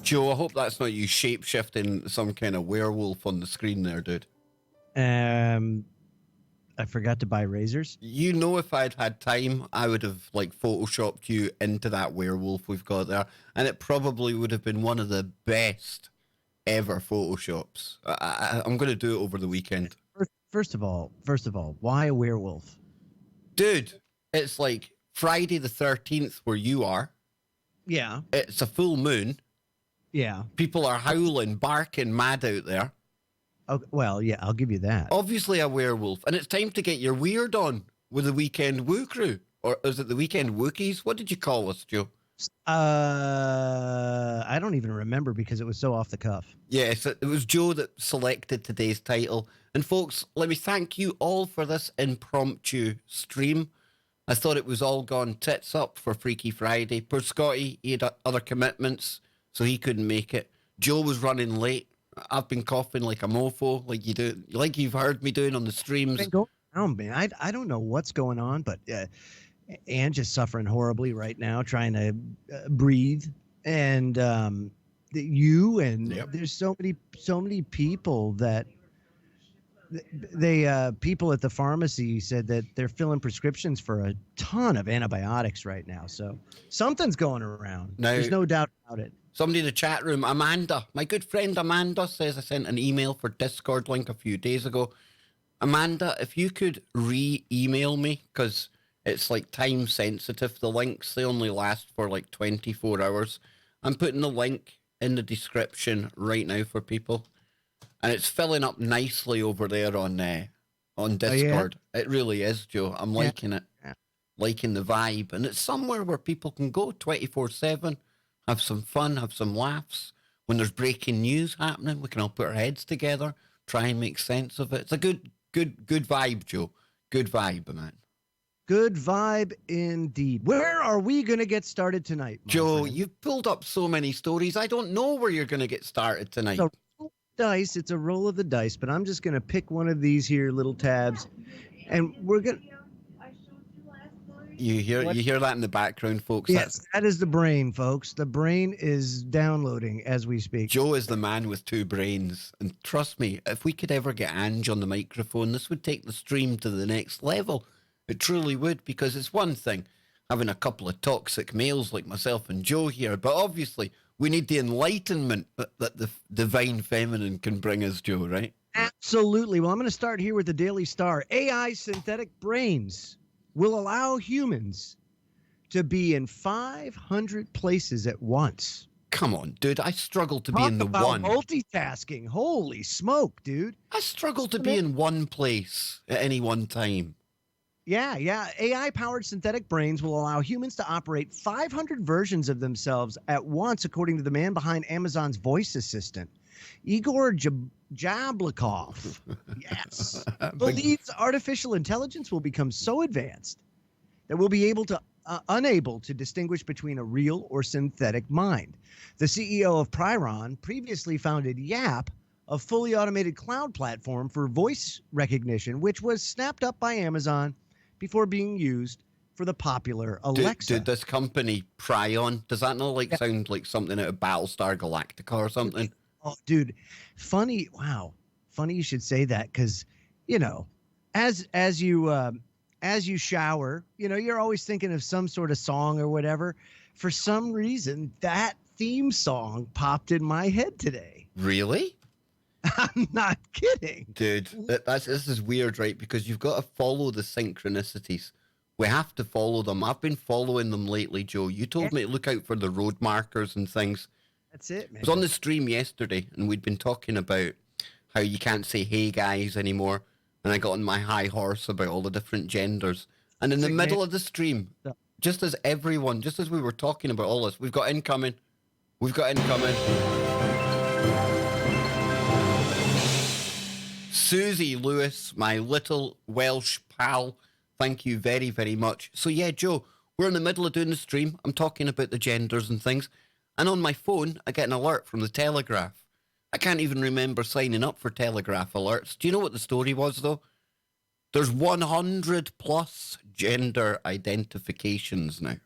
Joe, I hope that's not you shape-shifting some kind of werewolf on the screen there, dude. I forgot to buy razors. You know, if I'd had time, I would have like photoshopped you into that werewolf we've got there, and it probably would have been one of the best ever photoshops. I'm going to do it over the weekend. First of all, why a werewolf? Dude, it's like Friday the 13th where you are. Yeah. It's a full moon. Yeah. People are howling, barking mad out there. Oh, well, yeah, I'll give you that. Obviously a werewolf. And it's time to get your weird on with the Weekend Woo crew. Or is it the Weekend Wookies? What did you call us, Joe? I don't even remember because it was so off the cuff. Yes, it was Joe that selected today's title. And folks, let me thank you all for this impromptu stream. I thought it was all gone tits up for Freaky Friday. Poor Scotty, he had other commitments, so he couldn't make it. Joe was running late. I've been coughing like a mofo, like you do, like you've heard me doing on the streams. Man, I don't know what's going on, but Ange is suffering horribly right now, trying to breathe, and there's so many people that people at the pharmacy said that they're filling prescriptions for a ton of antibiotics right now. So something's going around. Now, there's no doubt about it. Somebody in the chat room, Amanda, my good friend Amanda, says I sent an email for Discord link a few days ago. Amanda, if you could re-email me, because it's like time sensitive. The links, they only last for like 24 hours. I'm putting the link in the description right now for people. And it's filling up nicely over there on Discord. Oh, yeah? It really is, Joe. I'm liking it. Yeah. Liking the vibe. And it's somewhere where people can go 24/7. Have some fun, have some laughs. When there's breaking news happening, we can all put our heads together, try and make sense of it. It's a good vibe, Joe. Good vibe, man. Good vibe indeed. Where are we going to get started tonight, Joe? Friend? You've pulled up so many stories. I don't know where you're going to get started tonight. It's a roll of the dice, but I'm just going to pick one of these here little tabs, and we're going to... You hear that in the background, folks? Yes, that is the brain, folks. The brain is downloading as we speak. Joe is the man with two brains. And trust me, if we could ever get Ange on the microphone, this would take the stream to the next level. It truly would, because it's one thing having a couple of toxic males like myself and Joe here, but obviously we need the enlightenment that the divine feminine can bring us, Joe, right? Absolutely. Well, I'm going to start here with the Daily Star. AI synthetic brains will allow humans to be in 500 places at once. Come on, dude. I struggle to be in the one. Multitasking. Holy smoke, dude. I struggle to be in one place at any one time. Yeah. AI-powered synthetic brains will allow humans to operate 500 versions of themselves at once, according to the man behind Amazon's voice assistant, Igor Jablokov. Yes. Believes artificial intelligence will become so advanced that we'll be unable to distinguish between a real or synthetic mind. The CEO of Priron previously founded Yap, a fully automated cloud platform for voice recognition, which was snapped up by Amazon before being used for the popular Alexa. Dude, this company, Prion, does that not sound like something out of Battlestar Galactica or something? Oh, dude, funny. Wow. Funny you should say that, because, as you shower, you're always thinking of some sort of song or whatever. For some reason, that theme song popped in my head today. Really? I'm not kidding. Dude, this is weird, right? Because you've got to follow the synchronicities. We have to follow them. I've been following them lately, Joe. You told me to look out for the road markers and things. That's it, man. I was on the stream yesterday, and we'd been talking about how you can't say hey guys anymore. And I got on my high horse about all the different genders. And in the middle of the stream, just as we were talking about all this, we've got incoming. Susie Lewis, my little Welsh pal, thank you very, very much. So yeah, Joe, we're in the middle of doing the stream. I'm talking about the genders and things. And on my phone, I get an alert from the Telegraph. I can't even remember signing up for Telegraph alerts. Do you know what the story was, though? There's 100 plus gender identifications now.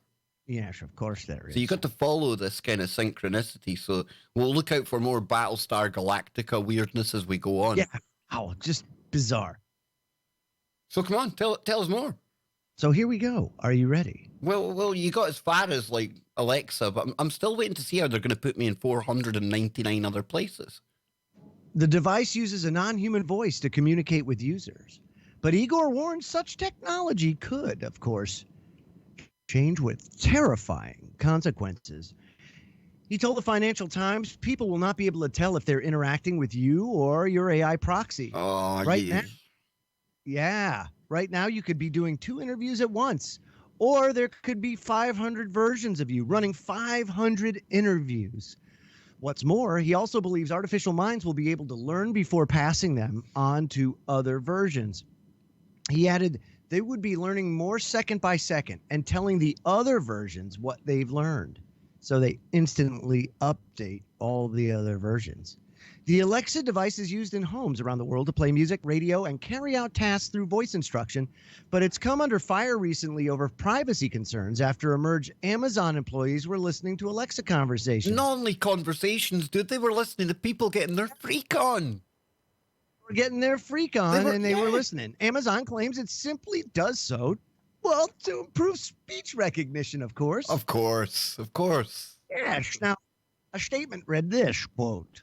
Yes, of course there is. So you got to follow this kind of synchronicity. So we'll look out for more Battlestar Galactica weirdness as we go on. Yeah. Oh, just bizarre. So come on, tell us more. So here we go. Are you ready? Well, you got as far as like Alexa, but I'm still waiting to see how they're going to put me in 499 other places. The device uses a non-human voice to communicate with users. But Igor warns such technology could, of course, change with terrifying consequences. He told the Financial Times people will not be able to tell if they're interacting with you or your AI proxy. Oh, Right yeah. now, yeah. Right now, you could be doing 2 interviews at once, or there could be 500 versions of you running 500 interviews. What's more, he also believes artificial minds will be able to learn before passing them on to other versions. He added they would be learning more second by second and telling the other versions what they've learned. So they instantly update all the other versions. The Alexa device is used in homes around the world to play music, radio, and carry out tasks through voice instruction, but it's come under fire recently over privacy concerns after emerged Amazon employees were listening to Alexa conversations. Not only conversations, dude, they were listening to people getting their freak on. Were getting their freak on and they were yeah. listening. Amazon claims it simply does so, well, to improve speech recognition, of course. Of course. Yes. Now, a statement read this, quote,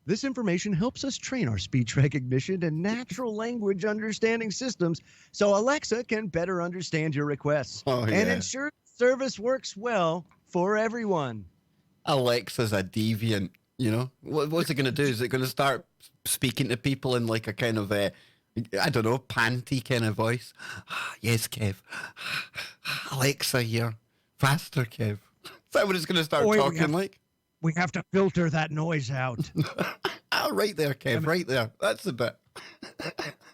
"This information helps us train our speech recognition and natural language understanding systems so Alexa can better understand your requests and ensure service works well for everyone." Alexa's a deviant, you know? What's it going to do? Is it going to start speaking to people in like a kind of, I don't know, panty kind of voice? Yes, Kev. Alexa here. Faster, Kev. Is that what it's going to start talking like? We have to filter that noise out. Right there, Kev, right there. That's the bit.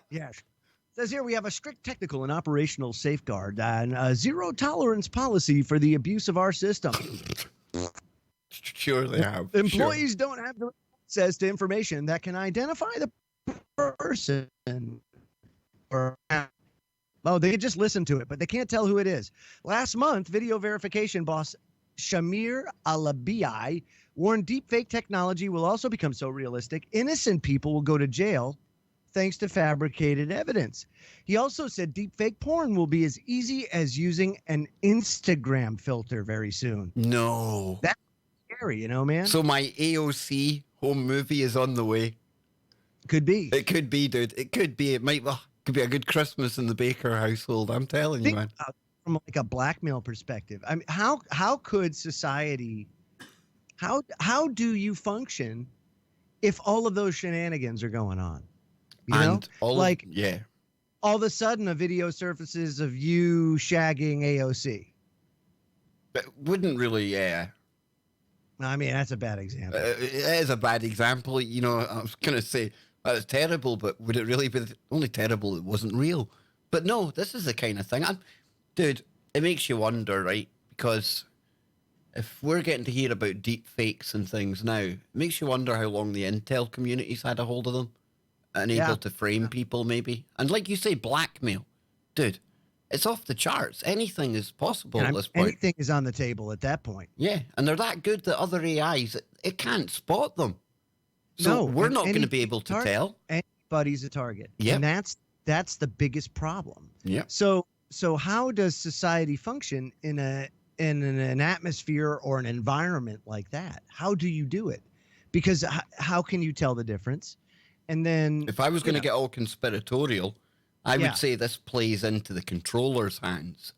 Yes. It says here we have a strict technical and operational safeguard and a zero tolerance policy for the abuse of our system. Sure they have. Employees don't have the access to information that can identify the person. They just listen to it, but they can't tell who it is. Last month, video verification boss Shamir Alabi warned deepfake technology will also become so realistic, innocent people will go to jail thanks to fabricated evidence. He also said deepfake porn will be as easy as using an Instagram filter very soon. No. That's scary, man? So my AOC home movie is on the way. Could be. It could be, dude. It could be. It might could be a good Christmas in the Baker household. I'm telling you, man. From like a blackmail perspective, I mean, how could society, how do you function if all of those shenanigans are going on? You know, all of a sudden a video surfaces of you shagging AOC. It wouldn't really, I mean, that's a bad example. It is a bad example. You know, I was going to say that's terrible, but would it really be only terrible? It wasn't real. But no, this is the kind of thing. Dude, it makes you wonder, right? Because if we're getting to hear about deep fakes and things now, it makes you wonder how long the intel community's had a hold of them and able to frame people, maybe. And like you say, blackmail. Dude, it's off the charts. Anything is possible at this point. Anything is on the table at that point. Yeah, and they're that good that other AIs, it can't spot them. So we're not going to be able to tell. Anybody's a target. Yeah. And that's the biggest problem. Yeah. So how does society function in an atmosphere or an environment like that? How do you do it? Because how can you tell the difference? And then if I was going to get all conspiratorial, I would say this plays into the controller's hands,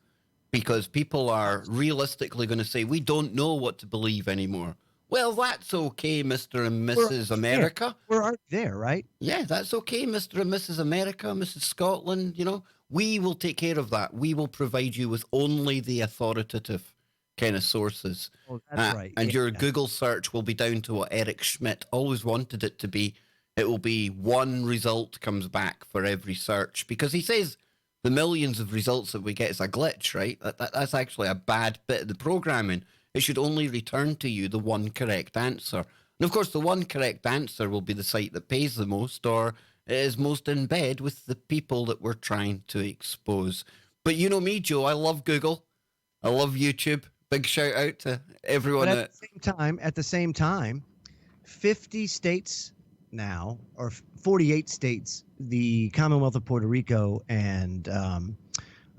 because people are realistically going to say, we don't know what to believe anymore. Well, that's okay, Mr. and Mrs. America. We're already there, right? Yeah, that's okay, Mr. and Mrs. America, Mrs. Scotland, you know. We will take care of that. We will provide you with only the authoritative kind of sources. Oh, that's right. And your Google search will be down to what Eric Schmidt always wanted it to be. It will be one result comes back for every search, because he says the millions of results that we get is a glitch, right? That's actually a bad bit of the programming. It should only return to you the one correct answer. And of course, the one correct answer will be the site that pays the most or is most in bed with the people that we're trying to expose. But you know me, Joe, I love Google. I love YouTube. Big shout out to everyone But that. at the same time, 50 states now, or 48 states, the Commonwealth of Puerto Rico and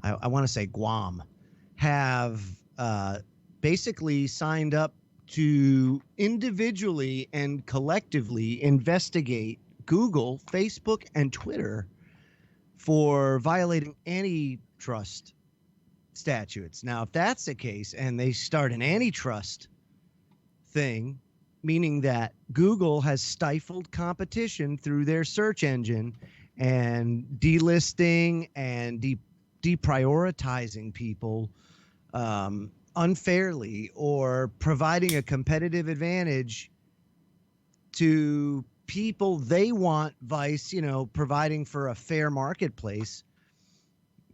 I want to say Guam, have basically signed up to individually and collectively investigate Google, Facebook, and Twitter for violating antitrust statutes. Now, if that's the case and they start an antitrust thing, meaning that Google has stifled competition through their search engine and delisting and deprioritizing people unfairly, or providing a competitive advantage to people they want, vice, providing for a fair marketplace,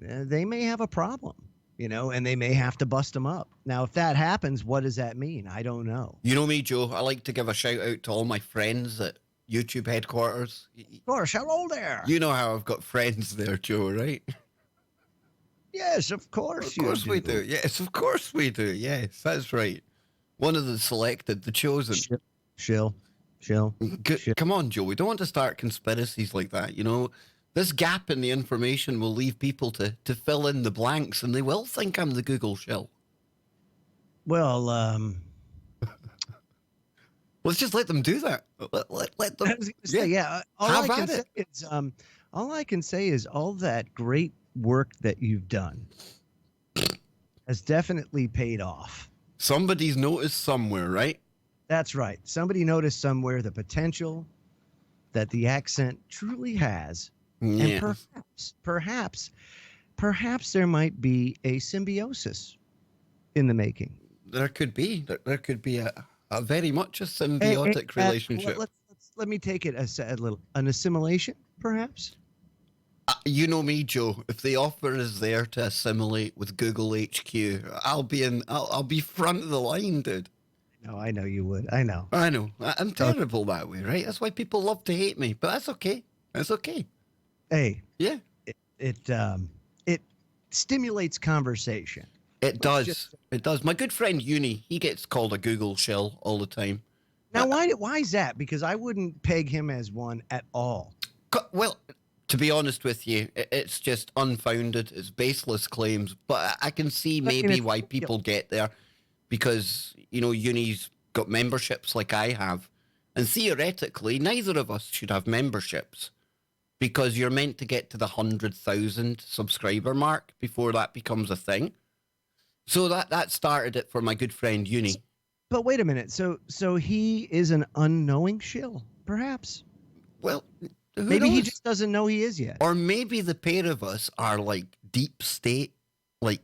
they may have a problem, and they may have to bust them up. Now, if that happens, what does that mean? I don't know. You know me, Joe. I like to give a shout out to all my friends at YouTube headquarters. Of course, hello there. You know how I've got friends there, Joe, right? Yes, of course. Of course we do. Yes, of course we do. Yes, that's right. One of the selected, the chosen. Shill. Come on, Joe. We don't want to start conspiracies like that. This gap in the information will leave people to fill in the blanks, and they will think I'm the Google shill. Well, let's just let them do that. Let them. I was gonna say, yeah. All I can say is all that great work that you've done has definitely paid off. Somebody's noticed somewhere, right? That's right. Somebody noticed somewhere the potential that the accent truly has. Yeah. And perhaps there might be a symbiosis in the making. There could be. There could be a very much a symbiotic relationship. Let me take it as an assimilation, perhaps. You know me, Joe. If the offer is there to assimilate with Google HQ, I'll be front of the line, dude. No, I know you would. I know. I'm terrible that way, right? That's why people love to hate me. But that's okay. That's okay. Hey. Yeah. It stimulates conversation. It does. It does. My good friend Uni, he gets called a Google shill all the time. Now, why is that? Because I wouldn't peg him as one at all. Well, to be honest with you, it's just unfounded. It's baseless claims. But I can see maybe why people get there, because, Uni's got memberships like I have. And theoretically, neither of us should have memberships, because you're meant to get to the 100,000 subscriber mark before that becomes a thing. So that started it for my good friend Uni. But wait a minute. So he is an unknowing shill, perhaps. Well, maybe he just doesn't know he is yet. Or maybe the pair of us are like deep state, like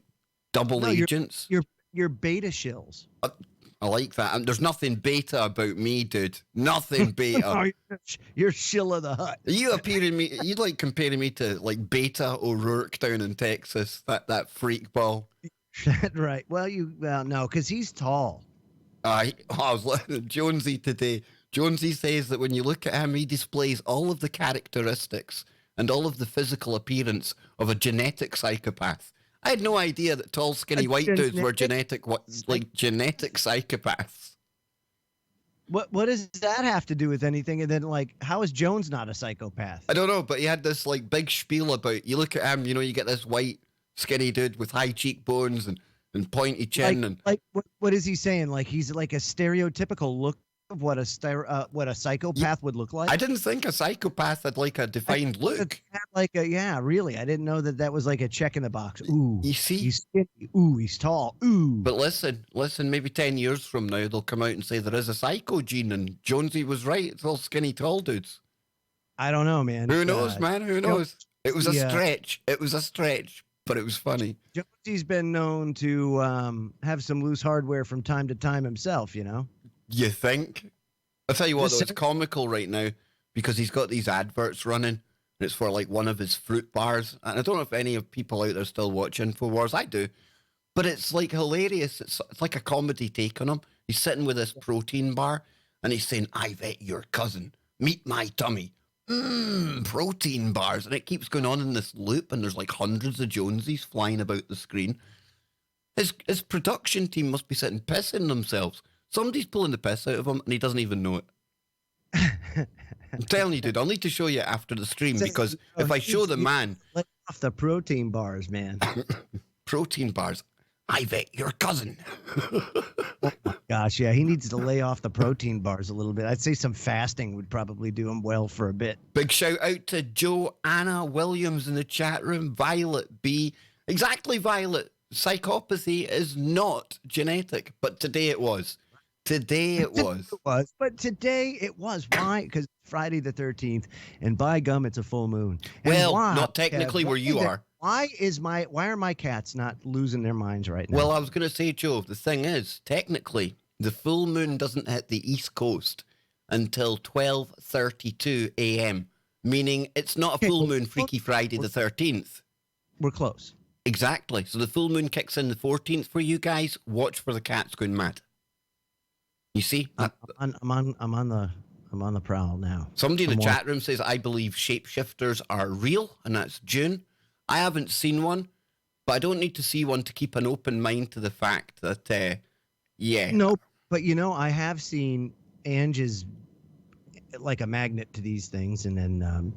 double agents. You're beta shills. I like that. And there's nothing beta about me, dude. Nothing beta. You're Shill of the Hut. You like comparing me to like Beta O'Rourke down in Texas, that freak ball. Right. Well, no, because he's tall. I was looking at Jonesy today. Jonesy says that when you look at him, he displays all of the characteristics and all of the physical appearance of a genetic psychopath. I had no idea that tall, skinny white dudes were genetic psychopaths. What does that have to do with anything? And then, how is Jones not a psychopath? I don't know, but he had this big spiel about, you look at him, you get this white, skinny dude with high cheekbones and pointy chin, what is he saying? Like he's like a stereotypical look of what a psychopath would look like. I didn't think a psychopath had a defined look. Really. I didn't know that was like a check in the box. Ooh, you see, he's skinny. Ooh, he's tall. Ooh. But listen. Maybe 10 years from now they'll come out and say there is a psycho gene, and Jonesy was right. It's all skinny, tall dudes. I don't know, man. Who knows, man? Who knows? It was a stretch. It was a stretch, but it was funny. Jonesy's been known to have some loose hardware from time to time himself. You think? I'll tell you what, though, it's comical right now because he's got these adverts running, and it's for one of his fruit bars. And I don't know if any of people out there still watch InfoWars. I do. But it's hilarious. It's like a comedy take on him. He's sitting with this protein bar, and he's saying, "I've ate your cousin. Meet my tummy. Protein bars." And it keeps going on in this loop, and there's hundreds of Jonesies flying about the screen. His production team must be sitting pissing themselves. Somebody's pulling the piss out of him, and he doesn't even know it. I'm telling you, dude. I'll need to show you after the stream, because if I show the man... Let off the protein bars, man. Protein bars? I bet your cousin. Oh my gosh, yeah, he needs to lay off the protein bars a little bit. I'd say some fasting would probably do him well for a bit. Big shout out to Joanna Williams in the chat room. Violet B. Exactly, Violet. Psychopathy is not genetic, but today it was. Today it was. But today it was. Why? Because Friday the 13th, and by gum, it's a full moon. And well, why, not technically where you are. Why are my cats not losing their minds right now? Well, I was going to say, Joe, the thing is, technically, the full moon doesn't hit the East Coast until 12:32 a.m., meaning it's not a full moon Freaky Friday the 13th. We're close. Exactly. So the full moon kicks in the 14th for you guys. Watch for the cats going mad. You see? I'm on the prowl now. Somebody in the chat room says, I believe shapeshifters are real, and that's June. I haven't seen one, but I don't need to see one to keep an open mind to the fact that, yeah. No, but I have seen Ange is like a magnet to these things, and then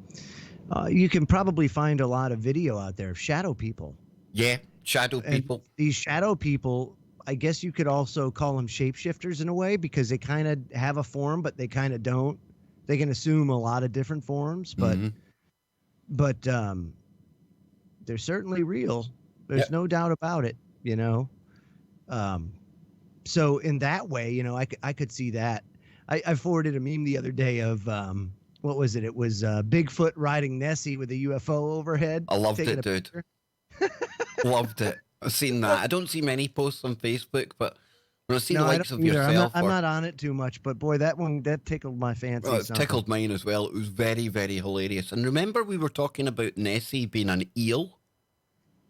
you can probably find a lot of video out there of shadow people. Yeah, shadow people. These shadow people, I guess you could also call them shapeshifters in a way, because they kind of have a form, but they kind of don't. They can assume a lot of different forms, but they're certainly real. There's no doubt about it, So in that way, I could see that. I forwarded a meme the other day of what was it? It was Bigfoot riding Nessie with a UFO overhead. I loved it, dude. Loved it. I've seen that. I don't see many posts on Facebook, but when I see the likes of yourself... I'm not on it too much, but boy, that tickled my fancy. Well, it tickled mine as well. It was very, very hilarious. And remember we were talking about Nessie being an eel?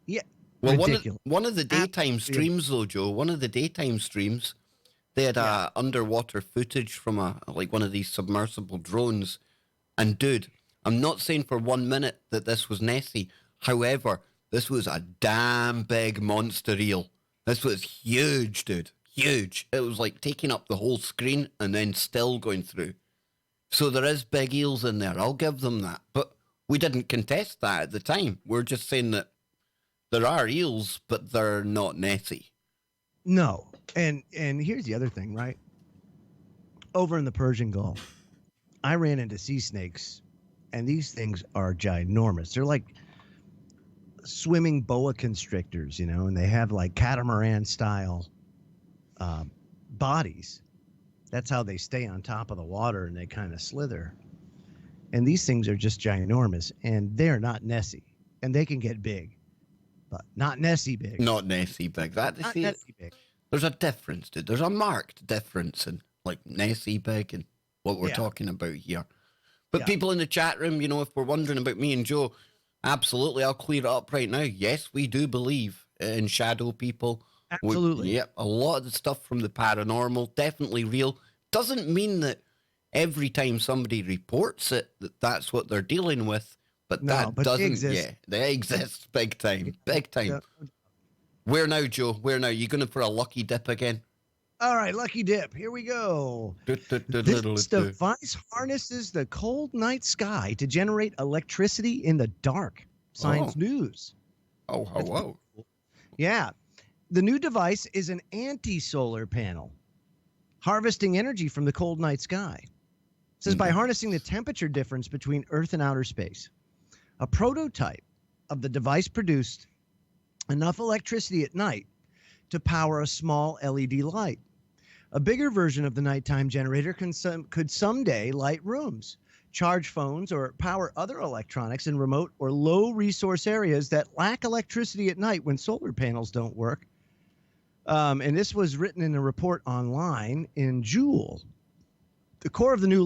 Yeah. Well, one of the daytime streams, though, Joe, one of the daytime streams, they had underwater footage from one of these submersible drones. And dude, I'm not saying for 1 minute that this was Nessie. However, this was a damn big monster eel. This was huge, dude. Huge. It was like taking up the whole screen and then still going through. So there is big eels in there. I'll give them that. But we didn't contest that at the time. We're just saying that there are eels, but they're not Nessie. No. And here's the other thing, right? Over in the Persian Gulf, I ran into sea snakes, and these things are ginormous. They're like swimming boa constrictors, and they have like catamaran style bodies. That's how they stay on top of the water, and they kind of slither. And these things are just ginormous, and they're not Nessie, and they can get big, but not Nessie big. Not Nessie big. Nessie big. There's a difference, dude. There's a marked difference in like Nessie big and what we're talking about here. But people in the chat room, if we're wondering about me and Joe, absolutely, I'll clear it up right now. Yes, we do believe in shadow people. Absolutely. A lot of the stuff from the paranormal, definitely real. Doesn't mean that every time somebody reports it, that's what they're dealing with. But that doesn't, they exist. Yeah, they exist big time, big time. Yeah. Where now, Joe? Where now? You going for a lucky dip again? All right, lucky dip. Here we go. This device harnesses the cold night sky to generate electricity in the dark. Science News. Oh, hello. Yeah. The new device is an anti-solar panel, harvesting energy from the cold night sky. It says by harnessing the temperature difference between Earth and outer space, a prototype of the device produced enough electricity at night to power a small LED light. A bigger version of the nighttime generator could someday light rooms, charge phones, or power other electronics in remote or low-resource areas that lack electricity at night when solar panels don't work. And this was written in a report online in Joule. The core of the new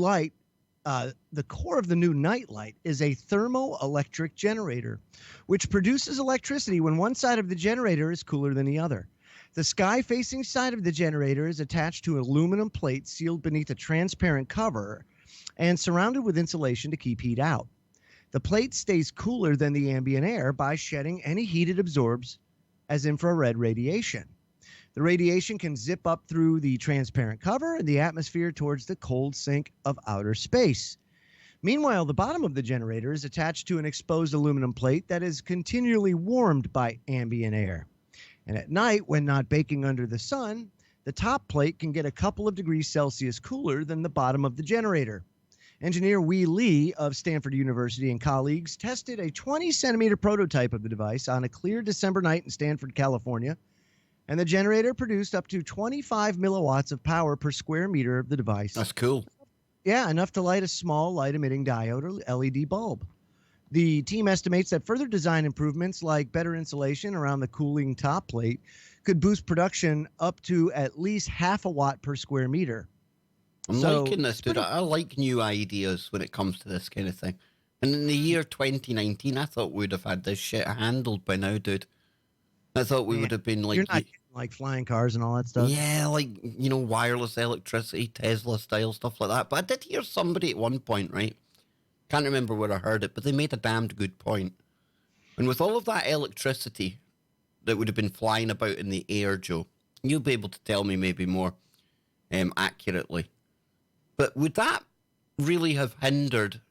night light is a thermoelectric generator, which produces electricity when one side of the generator is cooler than the other. The sky-facing side of the generator is attached to an aluminum plate sealed beneath a transparent cover and surrounded with insulation to keep heat out. The plate stays cooler than the ambient air by shedding any heat it absorbs as infrared radiation. The radiation can zip up through the transparent cover in the atmosphere towards the cold sink of outer space. Meanwhile, the bottom of the generator is attached to an exposed aluminum plate that is continually warmed by ambient air. And at night, when not baking under the sun, the top plate can get a couple of degrees Celsius cooler than the bottom of the generator. Engineer Wee Lee of Stanford University and colleagues tested a 20-centimeter prototype of the device on a clear December night in Stanford, California, and the generator produced up to 25 milliwatts of power per square meter of the device. That's cool. Yeah, enough to light a small light-emitting diode or LED bulb. The team estimates that further design improvements like better insulation around the cooling top plate could boost production up to at least half a watt per square meter. I'm liking this, dude. I like new ideas when it comes to this kind of thing. And in the year 2019, I thought we'd have had this shit handled by now, dude. I thought we would have been like... You're not like flying cars and all that stuff? Yeah, like, you know, wireless electricity, Tesla-style stuff like that. But I did hear somebody at one point, right? Can't remember where I heard it, but they made a damned good point. And with all of that electricity that would have been flying about in the air, Joe, you'll be able to tell me maybe more accurately. But would that really have hindered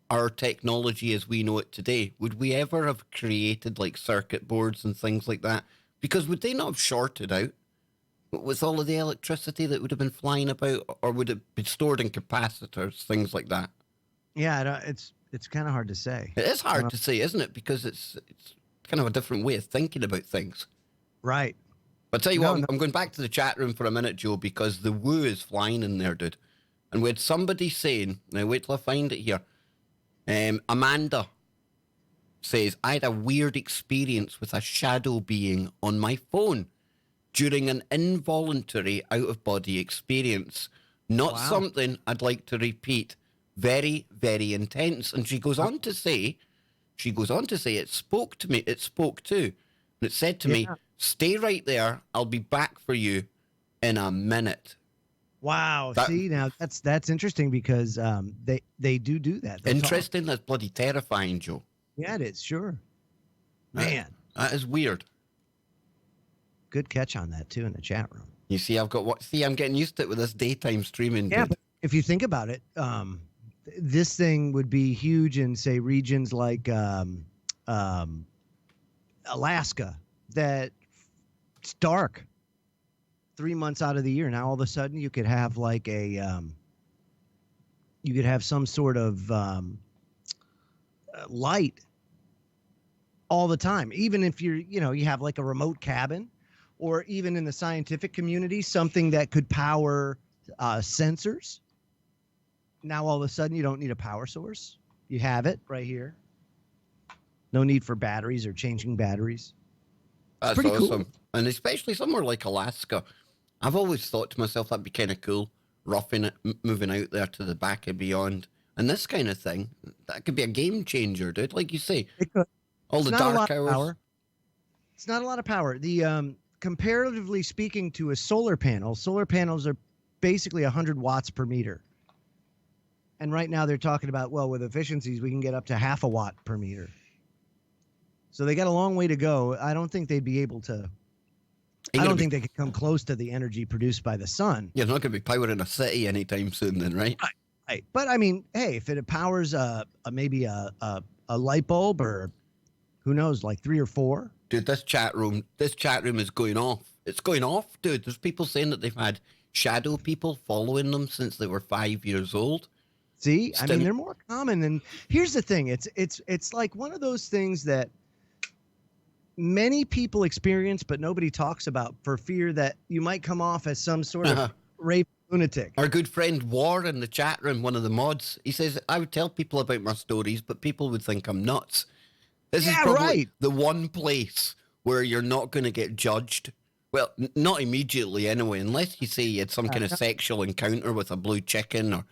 our technology as we know it today? Would we ever have created like circuit boards and things like that? Because would they not have shorted out with all of the electricity that would have been flying about, or would it be stored in capacitors, things like that? Yeah, it's kind of hard to say. It is hard to say, isn't it? Because it's kind of a different way of thinking about things. Right. But I'll tell you what, I'm going back to the chat room for a minute, Joe, because the woo is flying in there, dude. And we had somebody saying, now wait till I find it here. Amanda says, I had a weird experience with a shadow being on my phone during an involuntary out-of-body experience. Not something I'd like to repeat. Very, very intense. And she goes on to say, it spoke to me, and it said to me, stay right there, I'll be back for you in a minute. Wow. See, now that's interesting because they do that. Interesting. That's bloody terrifying, Joe. Yeah, it is. Sure. Man. That is weird. Good catch on that, too, in the chat room. You see, I'm getting used to it with this daytime streaming. Yeah, dude. but if you think about it, this thing would be huge in, say, regions like Alaska that it's dark 3 months out of the year. Now all of a sudden you could have like you could have some sort of light all the time, even if you have like a remote cabin, or even in the scientific community, something that could power sensors. Now all of a sudden you don't need a power source. You have it right here. No need for batteries or changing batteries. That's pretty awesome. cool. And especially somewhere like Alaska. I've always thought to myself that'd be kind of cool, roughing it, moving out there to the back and beyond. And this kind of thing, that could be a game changer, dude. Like you say, It could. all It's the not a dark lot of hours. power. It's not a lot of power. The comparatively speaking to a solar panels are basically 100 watts per meter. And right now they're talking about, well, with efficiencies, we can get up to half a watt per meter. So they got a long way to go. I don't think they'd be able to. I don't think they could come close to the energy produced by the sun. You're not going to be powering a city anytime soon, then, right? Right. But I mean, hey, if it powers maybe a light bulb, or who knows, like 3 or 4. Dude, this chat room is going off. It's going off, dude. There's people saying that they've had shadow people following them since they were 5 years old. See, I mean, they're more common. And here's the thing: it's like one of those things that many people experience, but nobody talks about for fear that you might come off as some sort of raving lunatic. Our good friend War in the chat room, one of the mods, he says, I would tell people about my stories, but people would think I'm nuts. This is probably the one place where you're not going to get judged. Well, not immediately anyway, unless you say you had some kind of sexual encounter with a blue chicken,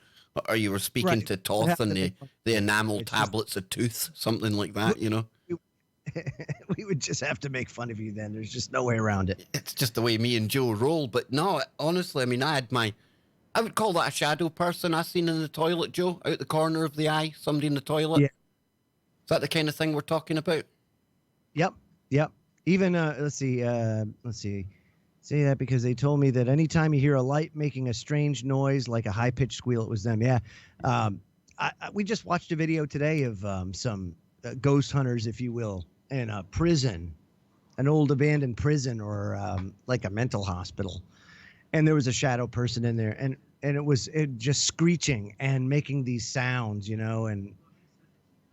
or you were speaking to Toth and the enamel tablets of tooth, something like that, you know. We would just have to make fun of you then. There's just no way around it. It's just the way me and Joe roll. But no, honestly, I mean, I would call that a shadow person I seen in the toilet, Joe, out the corner of the eye, somebody in the toilet. Yeah. Is that the kind of thing we're talking about? Yep. Even let's see. Say that because they told me that anytime you hear a light making a strange noise like a high pitched squeal, it was them. Yeah. We just watched a video today of some ghost hunters, if you will, in a prison, an old abandoned prison or like a mental hospital, and there was a shadow person in there, and it just screeching and making these sounds, and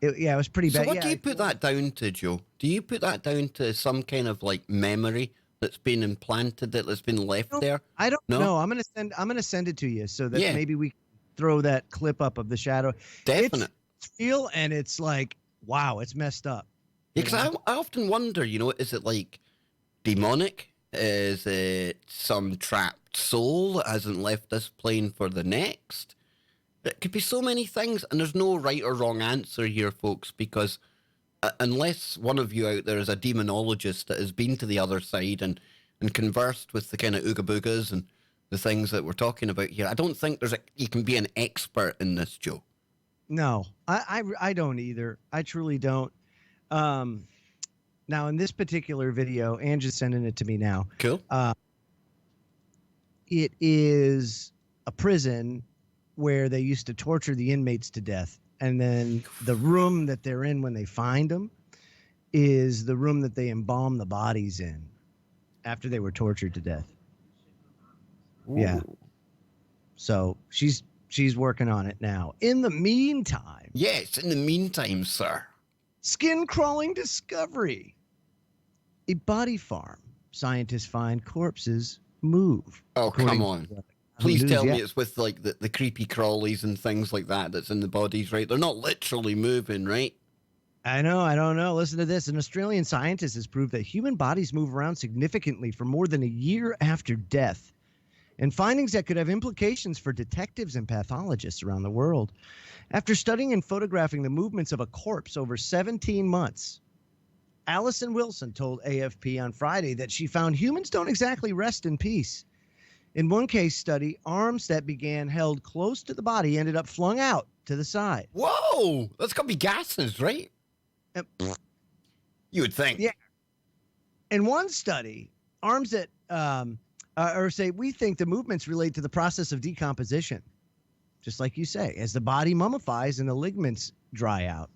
it was pretty So bad. what Yeah, do you put that down to, Joe? Do you put that down to some kind of like memory that's been implanted, that's been left there? I don't No? know. I'm gonna send it to you so that Yeah, maybe we throw that clip up of the shadow. definite. It's real, and it's like, wow, it's messed up. You Because know? I often wonder, is it like demonic? Is it some trapped soul that hasn't left this plane for the next? It could be so many things, and there's no right or wrong answer here, folks, because unless one of you out there is a demonologist that has been to the other side and conversed with the kind of ooga boogas and the things that we're talking about here, I don't think you can be an expert in this, Joe. No, I don't either. I truly don't. Now in this particular video, Angie's sending it to me now. Cool. It is a prison where they used to torture the inmates to death. And then the room that they're in when they find them is the room that they embalm the bodies in after they were tortured to death. Ooh. Yeah. So she's working on it now. In the meantime. Yes, in the meantime, sir. Skin crawling discovery. A body farm. Scientists find corpses move. Oh, come on. Please tell me it's with like the creepy crawlies and things like that that's in the bodies, right? They're not literally moving, right? I know. I don't know. Listen to this. An Australian scientist has proved that human bodies move around significantly for more than a year after death, and findings that could have implications for detectives and pathologists around the world. After studying and photographing the movements of a corpse over 17 months, Alison Wilson told AFP on Friday that she found humans don't exactly rest in peace. In one case study, arms that began held close to the body ended up flung out to the side. Whoa! That's got to be gases, right? You would think. Yeah. In one study, arms that, we think the movements relate to the process of decomposition. Just like you say, as the body mummifies and the ligaments dry out.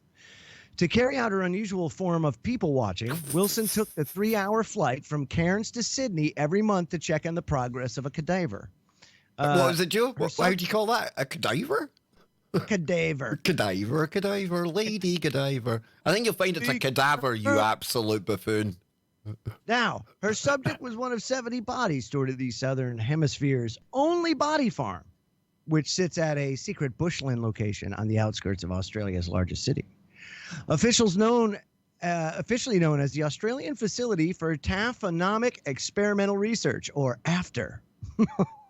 To carry out her unusual form of people watching, Wilson took the 3-hour flight from Cairns to Sydney every month to check on the progress of a cadaver. What was it, Joe? How do you call that? A cadaver? Cadaver. Cadaver, lady cadaver. I think you'll find it's a cadaver, you absolute buffoon. Now, her subject was one of 70 bodies stored at the Southern Hemisphere's only body farm, which sits at a secret bushland location on the outskirts of Australia's largest city. Officially known as the Australian Facility for Taphonomic Experimental Research, or AFTER.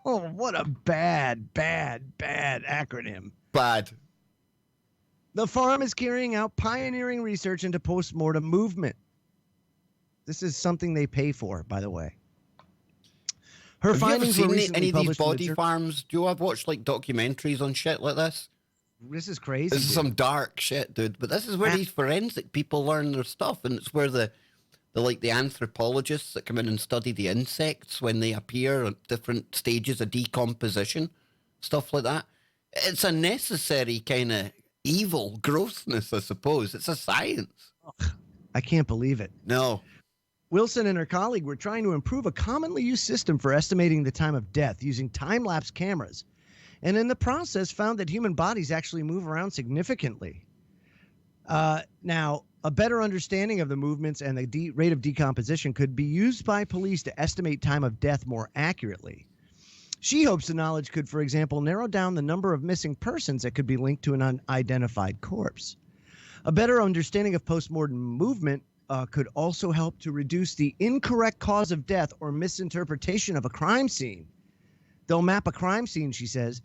Oh, what a bad acronym. Bad. The farm is carrying out pioneering research into post-mortem movement. This is something they pay for, by the way. Have you ever seen any of these body farms, Joe? I've watched like documentaries on shit like this. This is crazy. This is some dark shit, dude. But this is where these forensic people learn their stuff, and it's where the anthropologists that come in and study the insects when they appear at different stages of decomposition, stuff like that. It's a necessary kind of evil grossness, I suppose. It's a science. I can't believe it. No. Wilson and her colleague were trying to improve a commonly used system for estimating the time of death using time-lapse cameras, and in the process found that human bodies actually move around significantly. Now, a better understanding of the movements and the rate of decomposition could be used by police to estimate time of death more accurately. She hopes the knowledge could, for example, narrow down the number of missing persons that could be linked to an unidentified corpse. A better understanding of postmortem movement could also help to reduce the incorrect cause of death or misinterpretation of a crime scene. They'll map a crime scene, she says,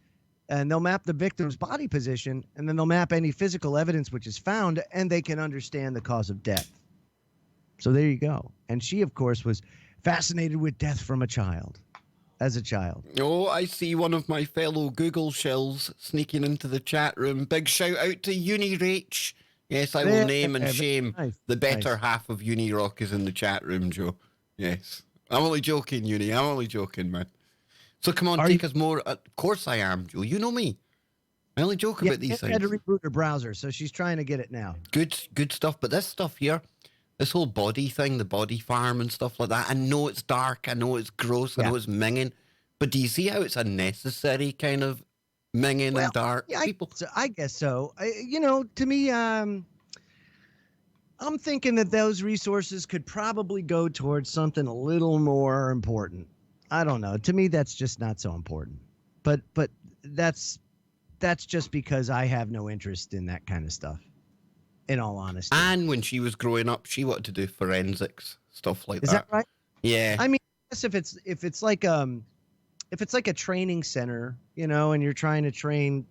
and they'll map the victim's body position, and then they'll map any physical evidence which is found, and they can understand the cause of death. So there you go. And she, of course, was fascinated with death from a child. As a child. Oh, I see one of my fellow Google shills sneaking into the chat room. Big shout out to UniRach. Yes, I will name and Very shame nice. the better Nice. half of Uni Rock is in the chat room, Joe. Yes. I'm only joking, Uni. I'm only joking, man. So come on, Are you? take us more. Of course I am, Joe. You know me. I only joke Yeah, about these Kat had to things. reboot her browser, so she's trying to get it now. Good stuff. But this stuff here, this whole body thing, the body farm and stuff like that, I know it's dark. I know it's gross. I Yeah. know it's minging. But do you see how it's a necessary kind of minging Well, and dark? yeah, People. I guess so. To me, I'm thinking that those resources could probably go towards something a little more important. I don't know. To me, that's just not so important. But that's just because I have no interest in that kind of stuff. In all honesty, And when she was growing up, she wanted to do forensics, stuff like is that right? Yeah. I mean, I guess if it's like a training center, and you're trying to train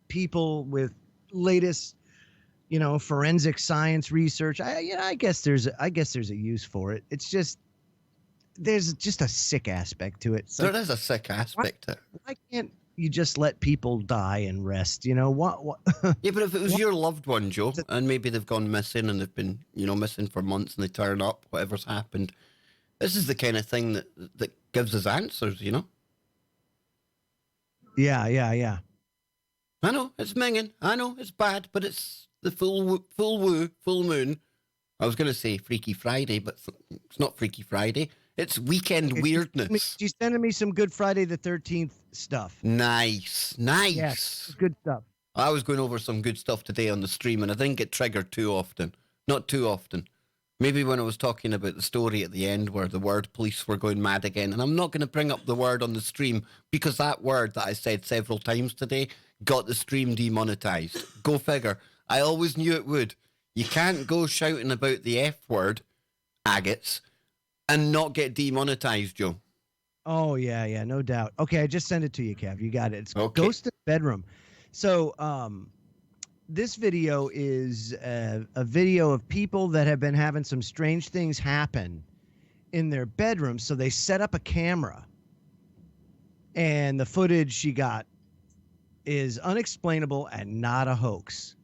people with latest, forensic science research, I guess there's a use for it. It's just there's just a sick aspect to it. There is a sick aspect to it. Why can't you just let people die and rest? What? Yeah, but if it was your loved one, Joe, and maybe they've gone missing and they've been, missing for months and they turn up, whatever's happened, this is the kind of thing that gives us answers, Yeah. I know, it's minging. I know, it's bad, but it's the full moon. I was going to say Freaky Friday, but it's not Freaky Friday. It's weekend weirdness. She's sending me some Good Friday the 13th stuff. Nice. Yeah, good stuff. I was going over some good stuff today on the stream, and I didn't get triggered too often. Not too often. Maybe when I was talking about the story at the end where the word police were going mad again. And I'm not going to bring up the word on the stream because that word that I said several times today got the stream demonetized. Go figure. I always knew it would. You can't go shouting about the F word, agates, and not get demonetized, Joe. Oh, yeah, no doubt. Okay, I just sent it to you, Kev. You got it. It's Okay. Ghost in the Bedroom. So, this video is a video of people that have been having some strange things happen in their bedroom. So they set up a camera, and the footage she got is unexplainable and not a hoax.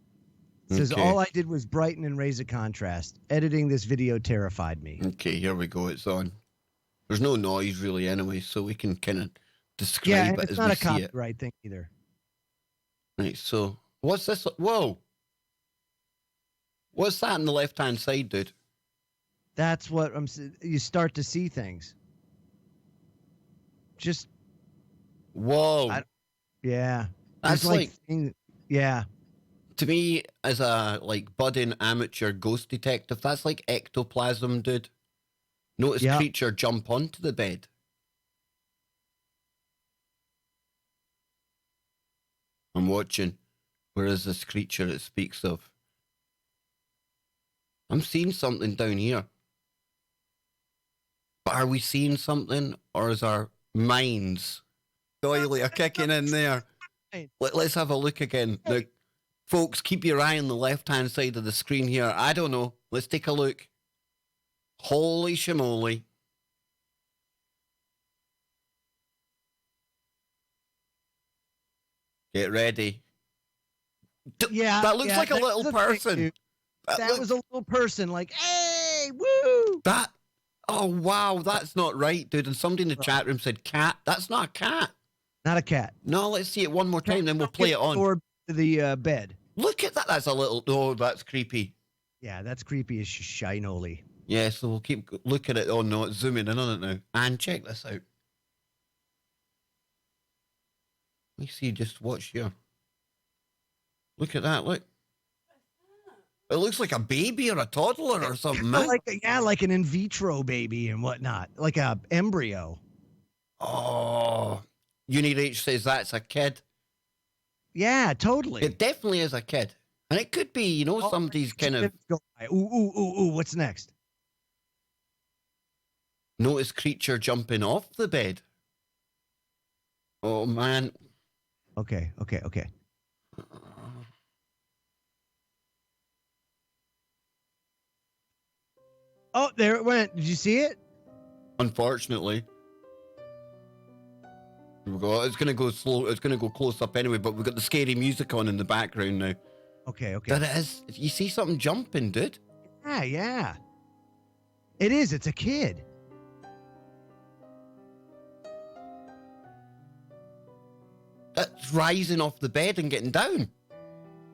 It says, Okay. all I did was brighten and raise a contrast. Editing this video terrified me. Okay, here we go. It's on. There's no noise really anyway, so we can kind of describe Yeah, and it it's as not we a see it. copyright thing either. Right, so what's this? Whoa. What's that on the left-hand side, dude? That's what you start to see things. Just Whoa. yeah. That's There's like yeah. to me, as a budding amateur ghost detective, that's like ectoplasm, dude. Notice Yep. creature jump onto the bed. I'm watching. Where is this creature it speaks of? I'm seeing something down here. But are we seeing something, or is our minds doily are kicking in there? Let's have a look again. Now, folks, keep your eye on the left-hand side of the screen here. I don't know. Let's take a look. Holy shamoly. Get ready. Yeah. That looks like a little was person. thing, dude. That was a little person like, hey, woo. Oh, wow, that's not right, dude. And somebody in the chat room said cat. That's not a cat. Not a cat. No, let's see it one more time, then we'll play it on. Or the bed. Look at that. That's a little... Oh, that's creepy. Yeah, that's creepy as shinoli. Yeah, so we'll keep looking at it. Oh, no, it's zooming in on it now. And check this out. Let me see, just watch here. Look at that, look. It looks like a baby or a toddler or something, man. Like an in vitro baby and whatnot. Like a embryo. Oh. UniRach says that's a kid. Yeah, totally. It definitely is a kid. And it could be, somebody's kind of... Ooh, what's next? Notice creature jumping off the bed. Oh, man. Okay. Oh, there it went. Did you see it? Unfortunately. Here we go. It's going to go slow. It's going to go close up anyway, but we've got the scary music on in the background now. Okay. That it is. You see something jumping, dude? Yeah. It is. It's a kid. It's rising off the bed and getting down.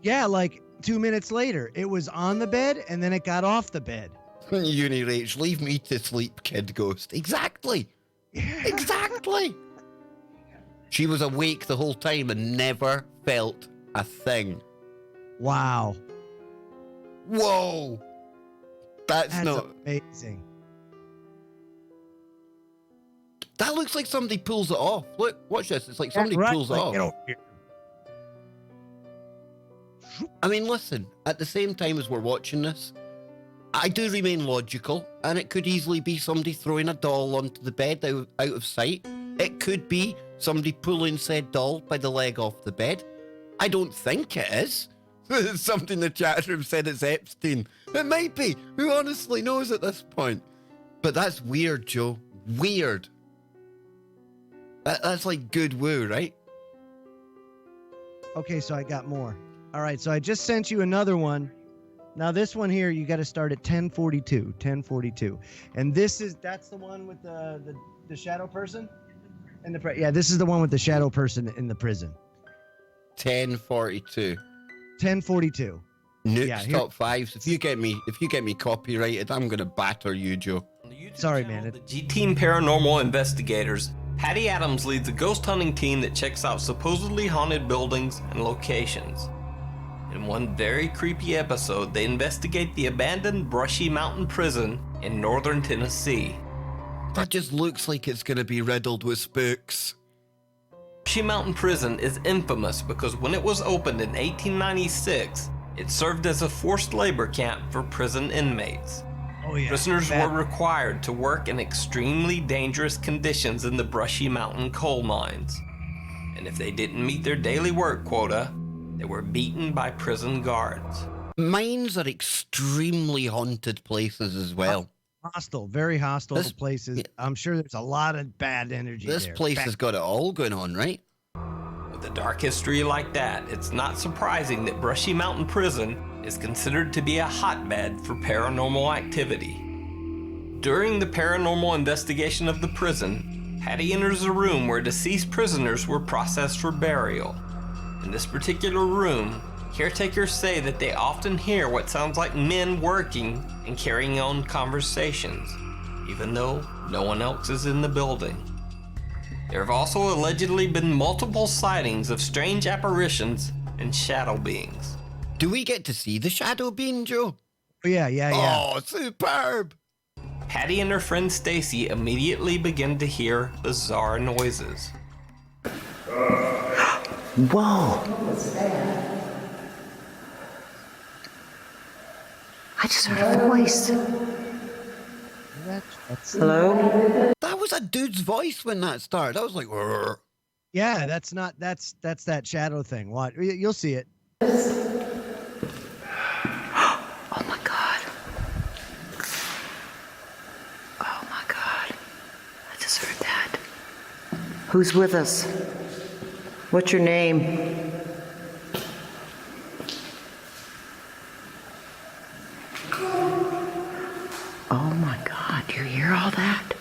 Yeah, like 2 minutes later, it was on the bed and then it got off the bed. Uni Rage, leave me to sleep, kid ghost. Exactly. Exactly. She was awake the whole time and never felt a thing. Wow. Whoa. That's not amazing. That looks like somebody pulls it off. Look, watch this. It's like somebody pulls it off. Get over here. I mean, listen, at the same time as we're watching this, I do remain logical, and it could easily be somebody throwing a doll onto the bed out of sight. It could be somebody pulling said doll by the leg off the bed. I don't think it is. Something in the chat room said it's Epstein. It might be. Who honestly knows at this point? But that's weird, Joe. Weird. That's like good woo, right? Okay, so I got more. All right, so I just sent you another one. Now this one here, you got to start at 10:42, and that's the one with the shadow person in the yeah. This is the one with the shadow person in the prison. 10:42. 10:42. Nuke's top fives. If you get me copyrighted, I'm gonna batter you, Joe. Sorry, man. The G-Team Paranormal Investigators. Patty Adams leads a ghost hunting team that checks out supposedly haunted buildings and locations. In one very creepy episode, they investigate the abandoned Brushy Mountain Prison in northern Tennessee. That just looks like it's gonna be riddled with spooks. Brushy Mountain Prison is infamous because when it was opened in 1896, it served as a forced labor camp for prison inmates. Oh, yeah. Prisoners were required to work in extremely dangerous conditions in the Brushy Mountain coal mines. And if they didn't meet their daily work quota, they were beaten by prison guards. Mines are extremely haunted places as well. Hostile, very hostile places. I'm sure there's a lot of bad energy there. This place has got it all going on, right? With a dark history like that, it's not surprising that Brushy Mountain Prison is considered to be a hotbed for paranormal activity. During the paranormal investigation of the prison, Patty enters a room where deceased prisoners were processed for burial. In this particular room, caretakers say that they often hear what sounds like men working and carrying on conversations, even though no one else is in the building. There have also allegedly been multiple sightings of strange apparitions and shadow beings. Do we get to see the shadow being, Joe? Oh, yeah. Oh, superb! Patty and her friend Stacy immediately begin to hear bizarre noises. Whoa! What's that? I just heard a voice. Hello? That was a dude's voice when that started. I was like, "Rrr." Yeah, that's that shadow thing. What? You'll see it. Oh my God. Oh my God. I just heard that. Who's with us? What's your name? Oh my God, you hear all that?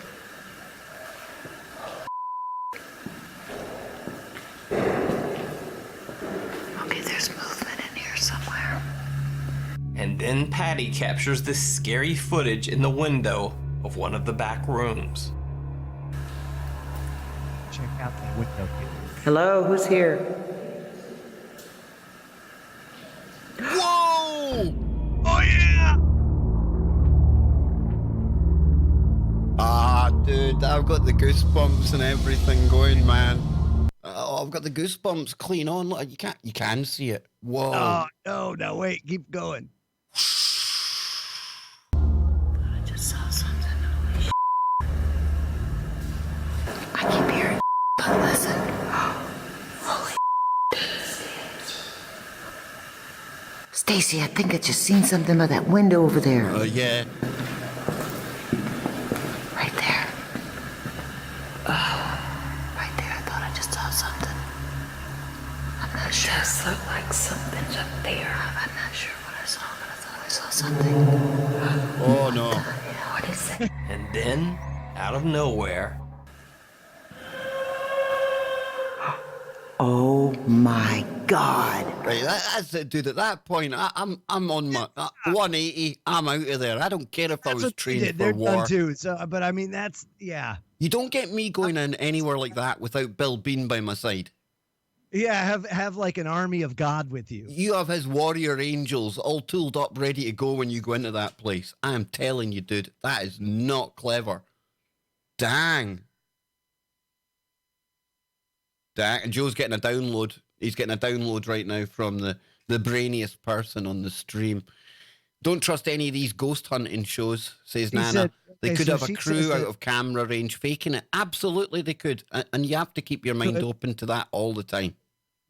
Okay, there's movement in here somewhere. And then Patty captures this scary footage in the window of one of the back rooms. Check out that window. Hello, who's here? Whoa! Oh yeah! Ah, dude, I've got the goosebumps and everything going, man. Oh, I've got the goosebumps clean on. Look, you can see it. Whoa! Oh no! Wait, keep going. I just saw something. Holy shit. I keep hearing but listen. Holy shit. Stacy, I think I just seen something by that window over there. Yeah. Right there. Right there. I thought I just saw something. I'm not sure. picture. It does look like something's up there. I'm not sure what I saw, but I thought I saw something. Oh no. What is it? And then, out of nowhere, Oh my God. Right, that's it, dude. At that point, I'm on my 180. I'm out of there. I don't care if I was trained for They're war. done too. So, but I mean, that's You don't get me going in anywhere like that without Bill Bean by my side. Yeah, have like an army of God with you. You have his warrior angels all tooled up, ready to go when you go into that place. I am telling you, dude, that is not clever. Dang. And Joe's getting a download. He's getting a download right now from the brainiest person on the stream. Don't trust any of these ghost hunting shows, says Nana. They could have a crew out of camera range faking it. Absolutely, they could. And you have to keep your mind open to that all the time.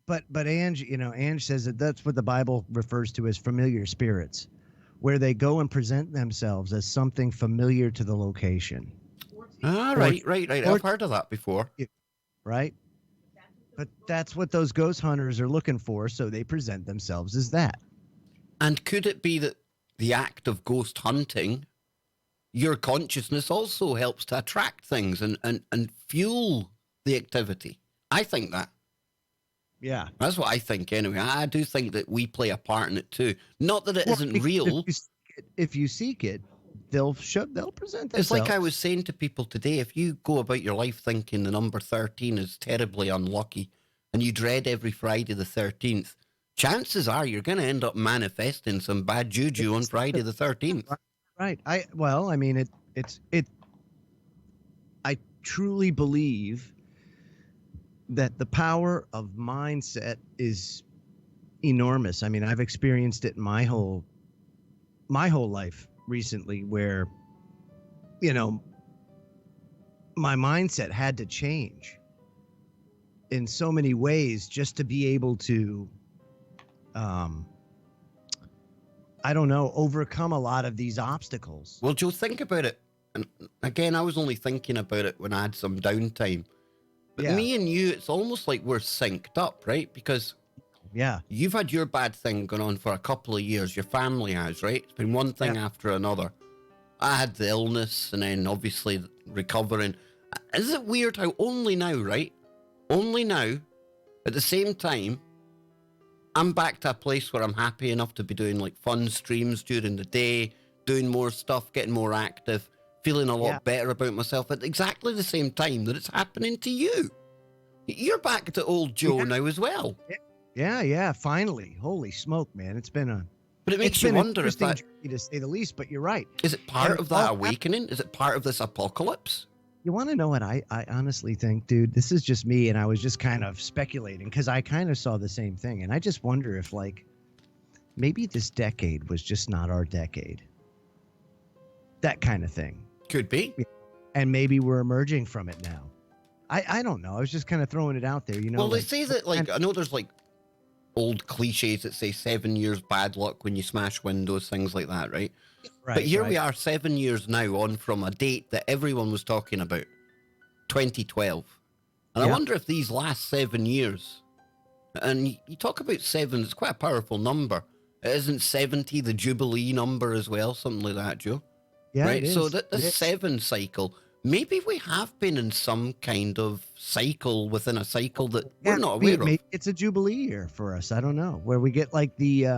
But Ange, Ange says that that's what the Bible refers to as familiar spirits, where they go and present themselves as something familiar to the location. Right. I've heard of that before. Right? But that's what those ghost hunters are looking for, so they present themselves as that. And could it be that the act of ghost hunting, your consciousness also helps to attract things and fuel the activity? I think that. Yeah. That's what I think anyway. I do think that we play a part in it too. Not that it isn't real. If you seek it, they'll present themselves. It's like I was saying to people today, if you go about your life thinking the number 13 is terribly unlucky and you dread every Friday the 13th, chances are you're going to end up manifesting some bad juju on Friday the 13th. Right. I truly believe that the power of mindset is enormous. I mean, I've experienced it in my whole life recently, where my mindset had to change in so many ways just to be able to overcome a lot of these obstacles. Well, Joe, think about it. And again, I was only thinking about it when I had some downtime. But me and you, it's almost like we're synced up, right? Because you've had your bad thing going on for a couple of years. Your family has, right? It's been one thing after another. I had the illness and then obviously recovering. Is it weird how only now, right? Only now, at the same time, I'm back to a place where I'm happy enough to be doing like fun streams during the day, doing more stuff, getting more active, feeling a lot better about myself at exactly the same time that it's happening to you. You're back to old Joe now as well. Yeah, finally. Holy smoke, man. It's been But it makes you wonder if that, journey, to say the least, but you're right. Is it part of that awakening? Is it part of this apocalypse? You want to know what I honestly think, dude? This is just me, and I was just kind of speculating because I kind of saw the same thing, and I just wonder if, like, maybe this decade was just not our decade. That kind of thing. Could be. And maybe we're emerging from it now. I don't know. I was just kind of throwing it out there, Well, they say that, like, I know there's, like, old cliches that say 7 years bad luck when you smash windows, things like that, right? But here we are 7 years now on from a date that everyone was talking about, 2012. And I wonder if these last 7 years, and you talk about 7, it's quite a powerful number. It isn't 70 the Jubilee number as well, something like that, Joe? Yeah, right? it is. So the 7 cycle, maybe we have been in some kind of cycle within a cycle that we're not aware of. Maybe it's a Jubilee year for us. I don't know, where we get like the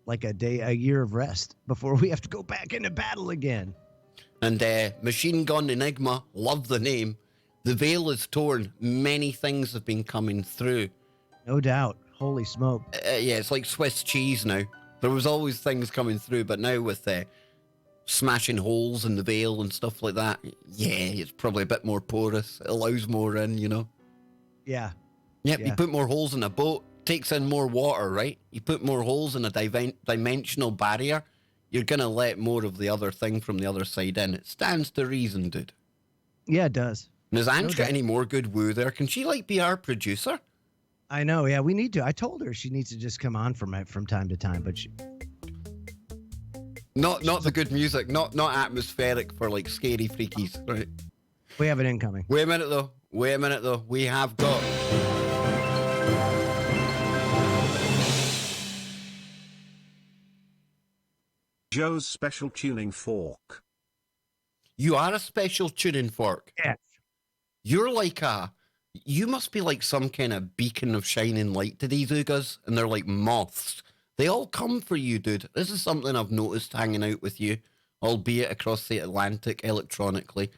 like a year of rest before we have to go back into battle again. And Machine Gun Enigma, love the name. The veil is torn. Many things have been coming through. No doubt. Holy smoke. Yeah, it's like Swiss cheese now. There was always things coming through, but now with smashing holes in the veil and stuff like that, it's probably a bit more porous. It allows more in, you know? Yeah. Yep, you put more holes in a boat, takes in more water, right? You put more holes in a dimensional barrier, you're going to let more of the other thing from the other side in. It stands to reason, dude. Yeah, it does. And has Ange got any more good woo there? Can she, like, be our producer? I know, yeah, we need to. I told her she needs to just come on from time to time, but she... Not the good music, not atmospheric for, like, scary freakies, right? We have it incoming. Wait a minute, though. We have got... Joe's special tuning fork. You are a special tuning fork. Yes. You're like you must be like some kind of beacon of shining light to these Oogas, and they're like moths. They all come for you, dude. This is something I've noticed hanging out with you, albeit across the Atlantic electronically.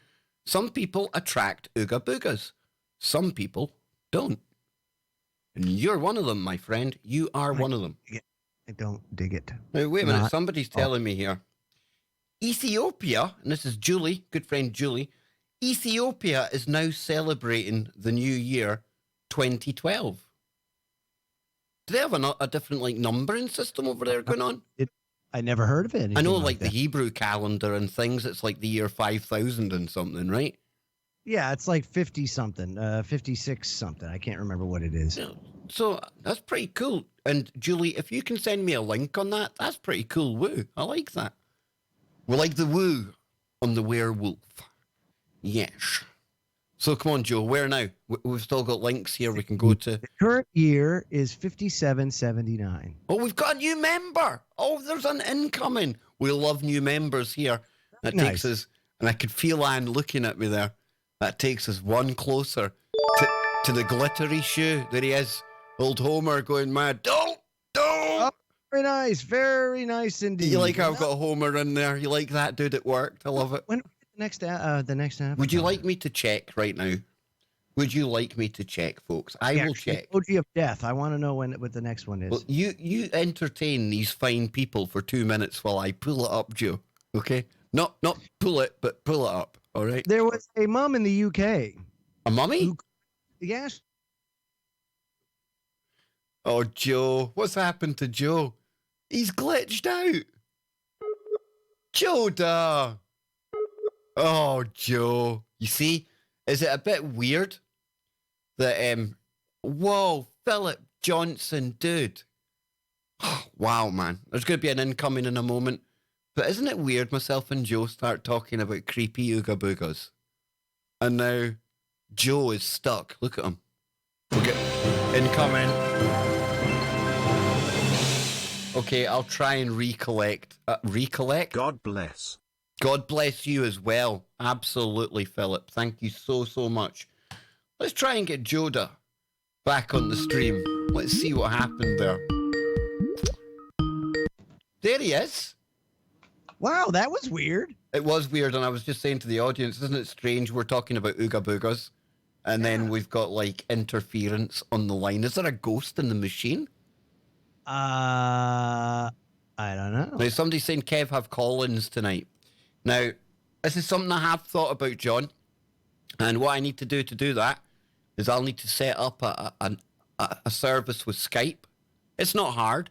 Some people attract Ooga Boogas. Some people don't. And you're one of them, my friend. You are one of them. I don't dig it. Now, wait a minute. Somebody's telling me here. Ethiopia, and this is Julie, good friend Julie, Ethiopia is now celebrating the new year 2012. Do they have a different like numbering system over there going on? I never heard of it. I know like the Hebrew calendar and things, it's like the year 5000 and something, right? Yeah, it's like 50 something, 56 something. I can't remember what it is. Yeah, so that's pretty cool. And Julie, if you can send me a link on that, that's pretty cool. Woo. I like that. We like the woo on the werewolf. Yes. So come on, Joe. Where now? We've still got links here we can go to. The current year is 5779. Oh, we've got a new member. Oh, there's an incoming. We love new members here. That takes us, and I could feel Anne looking at me there. That takes us one closer to the glittery shoe. There he is. Old Homer going mad. Don't. Oh, very nice indeed. You like how I've got Homer in there? You like that, dude? It worked. I love it. When the next avatar. Would you like me to check right now? Would you like me to check, folks? I will check. Emoji of death. I want to know what the next one is. Well, you entertain these fine people for 2 minutes while I pull it up, Joe. Okay? Not pull it, but pull it up. All right. There was a mum in the UK. A mummy? Yes. Oh, Joe. What's happened to Joe? He's glitched out. Joe, duh. Oh, Joe. You see, is it a bit weird that, whoa, Philip Johnson, dude. Wow, man. There's going to be an incoming in a moment. But isn't it weird myself and Joe start talking about creepy Ooga Boogas? And now Joe is stuck. Look at him. We'll get incoming. Okay, I'll try and recollect. Recollect? God bless. God bless you as well. Absolutely, Philip. Thank you so much. Let's try and get Joda back on the stream. Let's see what happened there. There he is. Wow, that was weird. It was weird, and I was just saying to the audience, isn't it strange? We're talking about Ooga Boogas, and then we've got, like, interference on the line. Is there a ghost in the machine? I don't know. Now, somebody's saying Kev have call-ins tonight. Now, this is something I have thought about, John, and what I need to do that is I'll need to set up a service with Skype. It's not hard,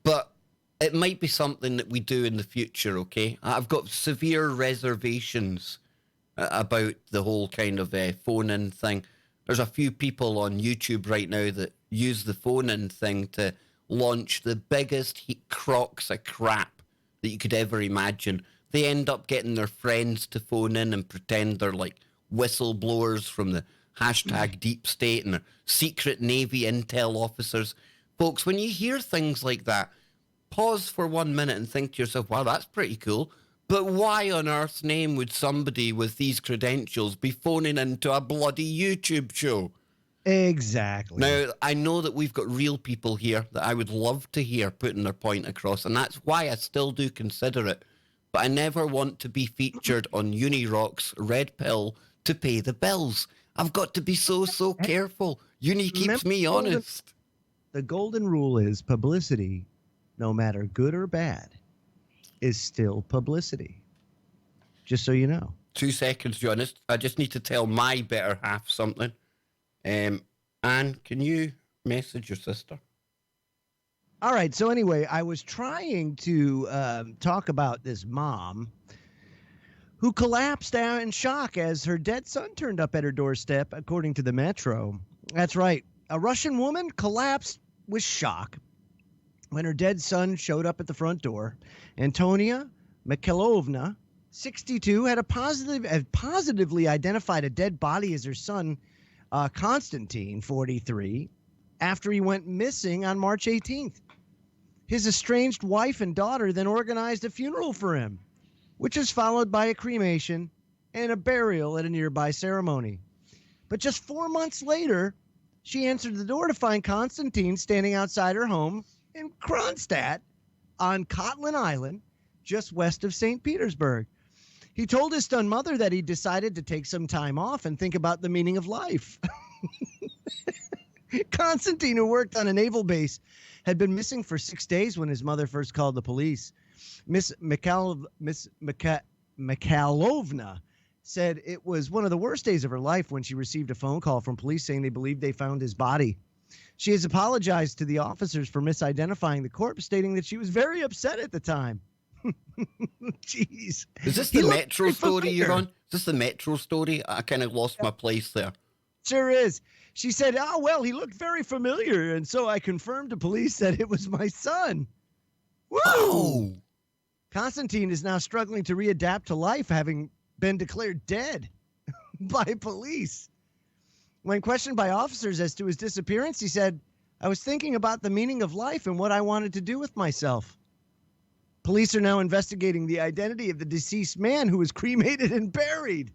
but it might be something that we do in the future, okay? I've got severe reservations about the whole kind of phone-in thing. There's a few people on YouTube right now that use the phone-in thing to launch the biggest crocs of crap that you could ever imagine. They end up getting their friends to phone in and pretend they're like whistleblowers from the hashtag deep state and they're secret Navy intel officers. Folks, when you hear things like that, pause for 1 minute and think to yourself, wow, that's pretty cool. But why on earth's name would somebody with these credentials be phoning into a bloody YouTube show? Exactly. Now, I know that we've got real people here that I would love to hear putting their point across, and that's why I still do consider it. But I never want to be featured on Unirock's Red Pill to pay the bills. I've got to be so careful. Uni keeps me honest. The golden rule is publicity, no matter good or bad, is still publicity. Just so you know. 2 seconds, John. I just need to tell my better half something. Anne, can you message your sister? All right. So anyway, I was trying to talk about this mom who collapsed out in shock as her dead son turned up at her doorstep, according to the Metro. That's right. A Russian woman collapsed with shock when her dead son showed up at the front door. Antonia Mikhailovna, 62, had positively identified a dead body as her son, Konstantin, 43, after he went missing on March 18th. His estranged wife and daughter then organized a funeral for him, which was followed by a cremation and a burial at a nearby ceremony. But just 4 months later, she answered the door to find Konstantin standing outside her home in Kronstadt on Kotlin Island, just west of St. Petersburg. He told his stunned mother that he decided to take some time off and think about the meaning of life. Konstantin, who worked on a naval base, had been missing for 6 days when his mother first called the police. Miss Mikhailovna said it was one of the worst days of her life when she received a phone call from police saying they believed they found his body. She has apologized to the officers for misidentifying the corpse, stating that she was very upset at the time. Jeez. Is this the Metro story you're on? Is this the Metro story? I kind of lost my place there. Sure is. She said, oh, well, he looked very familiar, and so I confirmed to police that it was my son. Woo! Oh. Konstantin is now struggling to readapt to life, having been declared dead by police. When questioned by officers as to his disappearance, he said, I was thinking about the meaning of life and what I wanted to do with myself. Police are now investigating the identity of the deceased man who was cremated and buried.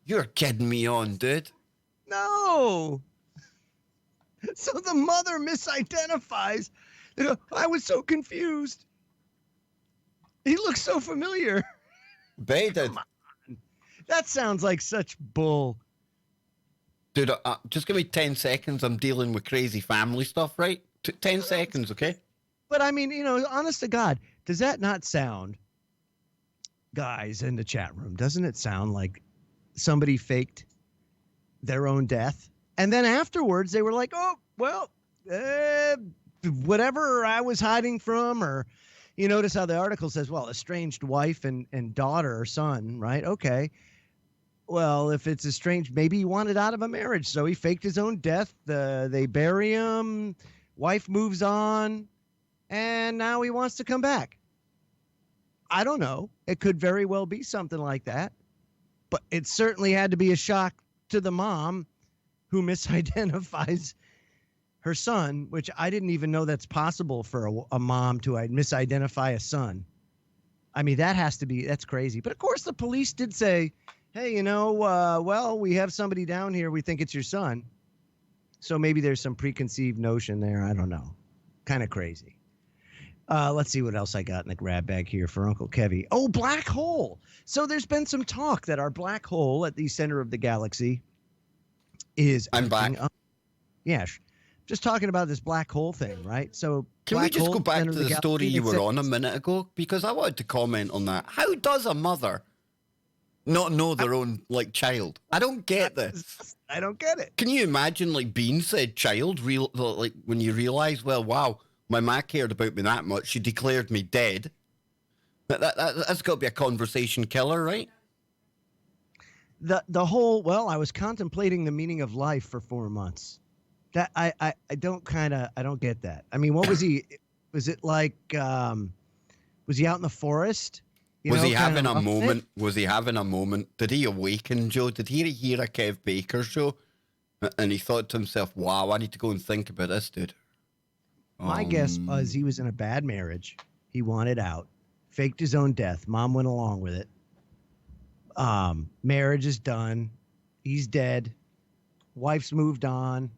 You're kidding me on, dude. No. So the mother misidentifies. I was so confused. He looks so familiar. Baited. That sounds like such bull. Dude, just give me 10 seconds. I'm dealing with crazy family stuff, right? 10 seconds, okay? But I mean, honest to God, does that not sound, guys in the chat room, doesn't it sound like somebody faked their own death? And then afterwards, they were like, oh, well, whatever I was hiding from, or you notice how the article says, well, estranged wife and daughter or son, right? Okay. Well, if it's estranged, maybe he wanted out of a marriage, so he faked his own death. They bury him, wife moves on, and now he wants to come back. I don't know. It could very well be something like that. But it certainly had to be a shock to the mom who misidentifies her son, which I didn't even know that's possible for a mom to misidentify a son. I mean, that's crazy. But of course, the police did say, hey, well, we have somebody down here. We think it's your son. So maybe there's some preconceived notion there. I don't know. Kind of crazy. Let's see what else I got in the grab bag here for Uncle Kevy. Oh, black hole. So there's been some talk that our black hole at the center of the galaxy is... I'm back. Yeah, just talking about this black hole thing, right? So can we just go back to the story you were on a minute ago? Because I wanted to comment on that. How does a mother not know their own, child? I don't get this. I don't get it. Can you imagine, being said child, when you realize, well, wow, my ma cared about me that much, she declared me dead. That's got to be a conversation killer, right? The whole, well, I was contemplating the meaning of life for 4 months. That I don't get that. I mean, what was he? Was it was he out in the forest? Was he having a moment? Was he having a moment? Did he awaken, Joe? Did he hear a Kev Baker show? And he thought to himself, wow, I need to go and think about this, dude. My guess was he was in a bad marriage. He wanted out, faked his own death. Mom went along with it. Marriage is done. He's dead. Wife's moved on.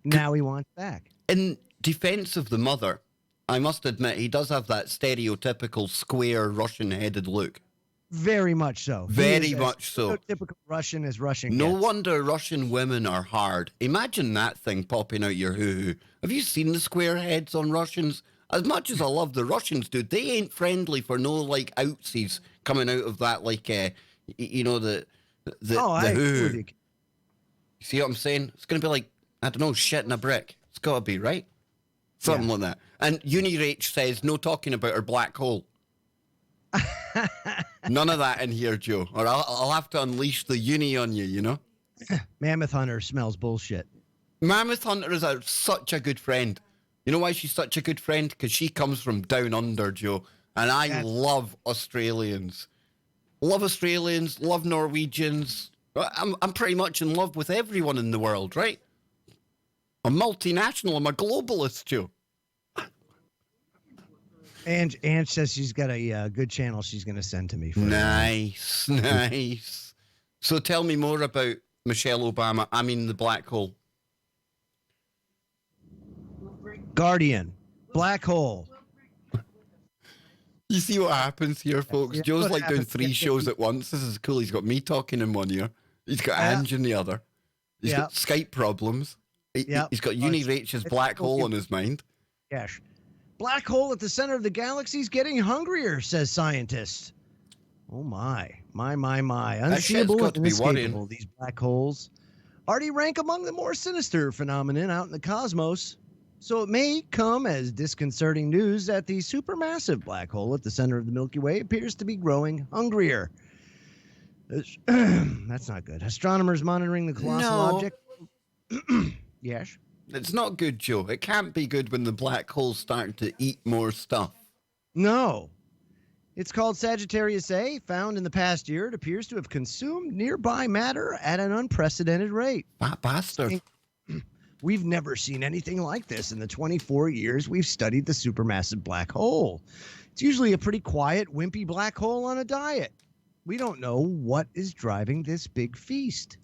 Now he wants back. In defense of the mother, I must admit, he does have that stereotypical square Russian-headed look. Very much so. Very much so. Typical Russian as Russian No gets. wonder Russian women are hard. Imagine that thing popping out your hoo-hoo. Have you seen the square heads on Russians? As much as I love the Russians, dude, they ain't friendly for no, outsies coming out of that, the hoo-hoo. You see what I'm saying? It's going to be I don't know, shit in a brick. It's got to be, right? Something like that. And Unirach says, no talking about her black hole. None of that in here, Joe. Or I'll have to unleash the uni on you, Mammoth Hunter smells bullshit. Mammoth Hunter is such a good friend. You know why she's such a good friend? Because she comes from down under, Joe. And I love Australians. Love Australians, love Norwegians. I'm pretty much in love with everyone in the world, right? I'm multinational. I'm a globalist, Joe. And says she's got a good channel she's going to send to me. Nice, nice. So tell me more about Michelle Obama. I mean, the black hole. Guardian, black hole. You see what happens here, folks? Yeah, Joe's what like doing happens 3 shows at once. This is cool. He's got me talking in one ear. He's got Ange in the other. He's got Skype problems. He's got Uni Rach's black hole on his mind. Yes. Black hole at the center of the galaxy is getting hungrier, says scientists. Oh my. Unseeable and inescapable, these black holes already rank among the more sinister phenomenon out in the cosmos. So it may come as disconcerting news that the supermassive black hole at the center of the Milky Way appears to be growing hungrier. That's not good. Astronomers monitoring the colossal object. Yes. It's not good, Joe. It can't be good when the black hole's starting to eat more stuff. No. It's called Sagittarius A. Found in the past year, it appears to have consumed nearby matter at an unprecedented rate. That bastard. We've never seen anything like this in the 24 years we've studied the supermassive black hole. It's usually a pretty quiet, wimpy black hole on a diet. We don't know what is driving this big feast.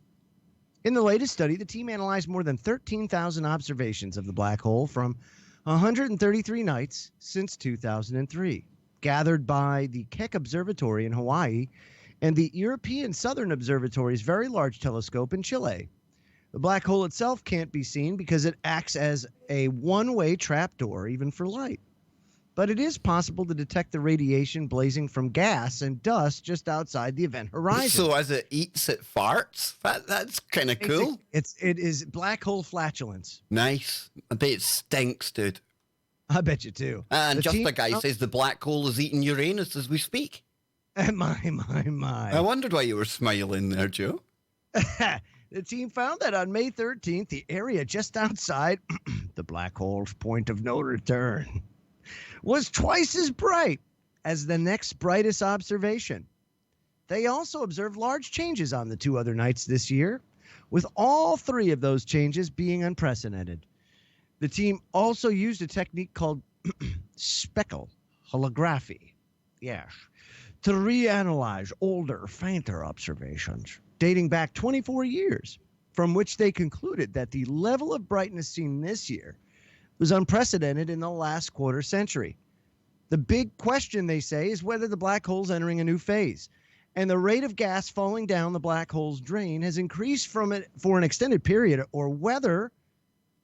In the latest study, the team analyzed more than 13,000 observations of the black hole from 133 nights since 2003, gathered by the Keck Observatory in Hawaii and the European Southern Observatory's Very Large Telescope in Chile. The black hole itself can't be seen because it acts as a one-way trapdoor, even for light. But it is possible to detect the radiation blazing from gas and dust just outside the event horizon. So as it eats, it farts? That's kind of cool. It is black hole flatulence. Nice. I bet it stinks, dude. I bet you too. And just a guy says the black hole is eating Uranus as we speak. My. I wondered why you were smiling there, Joe. The team found that on May 13th, the area just outside the black hole's point of no return was twice as bright as the next brightest observation. They also observed large changes on the 2 other nights this year, with all 3 of those changes being unprecedented. The team also used a technique called speckle holography, to reanalyze older, fainter observations dating back 24 years, from which they concluded that the level of brightness seen this year was unprecedented in the last quarter century. The big question, they say, is whether the black hole's entering a new phase, and the rate of gas falling down the black hole's drain has increased from it for an extended period, or whether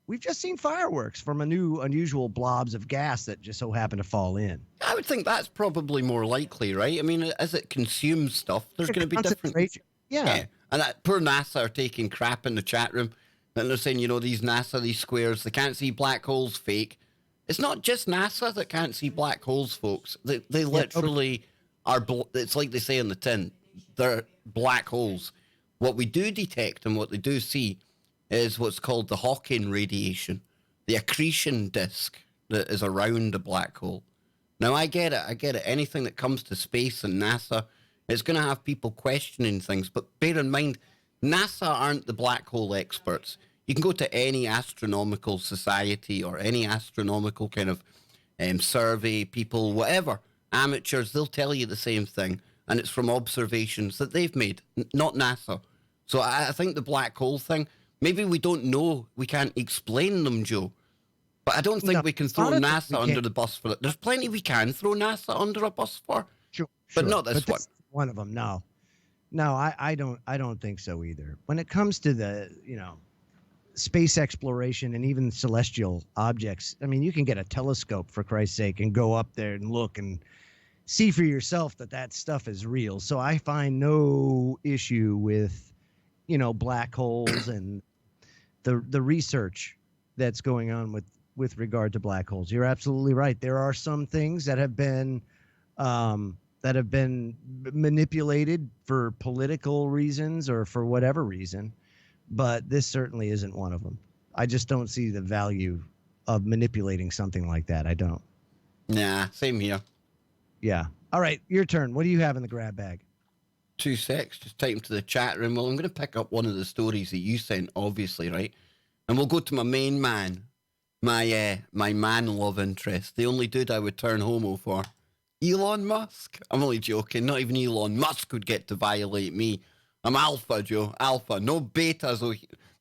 we've just seen fireworks from a new unusual blobs of gas that just so happen to fall in. I would think that's probably more likely, right? I mean, as it consumes stuff, there's going to be different... Yeah. And that poor NASA are taking crap in the chat room. And they're saying, these NASA, these squares, they can't see black holes, fake. It's not just NASA that can't see black holes, folks. They literally are, it's like they say in the tin, they're black holes. What we do detect and what they do see is what's called the Hawking radiation, the accretion disk that is around a black hole. Now, I get it. Anything that comes to space and NASA, it's going to have people questioning things. But bear in mind, NASA aren't the black hole experts. You can go to any astronomical society or any astronomical kind of survey, people, whatever, amateurs, they'll tell you the same thing. And it's from observations that they've made, not NASA. So I think the black hole thing, maybe we don't know, we can't explain them, Joe. But I don't think we can throw NASA under the bus for it. There's plenty we can throw NASA under a bus for. Sure. But not this one. One of them, no, I don't think so either. When it comes to the, space exploration and even celestial objects, I mean, you can get a telescope, for Christ's sake, and go up there and look and see for yourself that stuff is real. So I find no issue with, black holes and the research that's going on with regard to black holes. You're absolutely right. There are some things that have been manipulated for political reasons or for whatever reason, but this certainly isn't one of them. I just don't see the value of manipulating something like that. I don't. Nah, same here. Yeah. All right, your turn. What do you have in the grab bag? 2 secs, just type into the chat room. Well, I'm going to pick up one of the stories that you sent, obviously, right? And we'll go to my main man, my man love interest, the only dude I would turn homo for, Elon Musk. I'm only joking. Not even Elon Musk would get to violate me. I'm alpha, Joe. Alpha. No betas.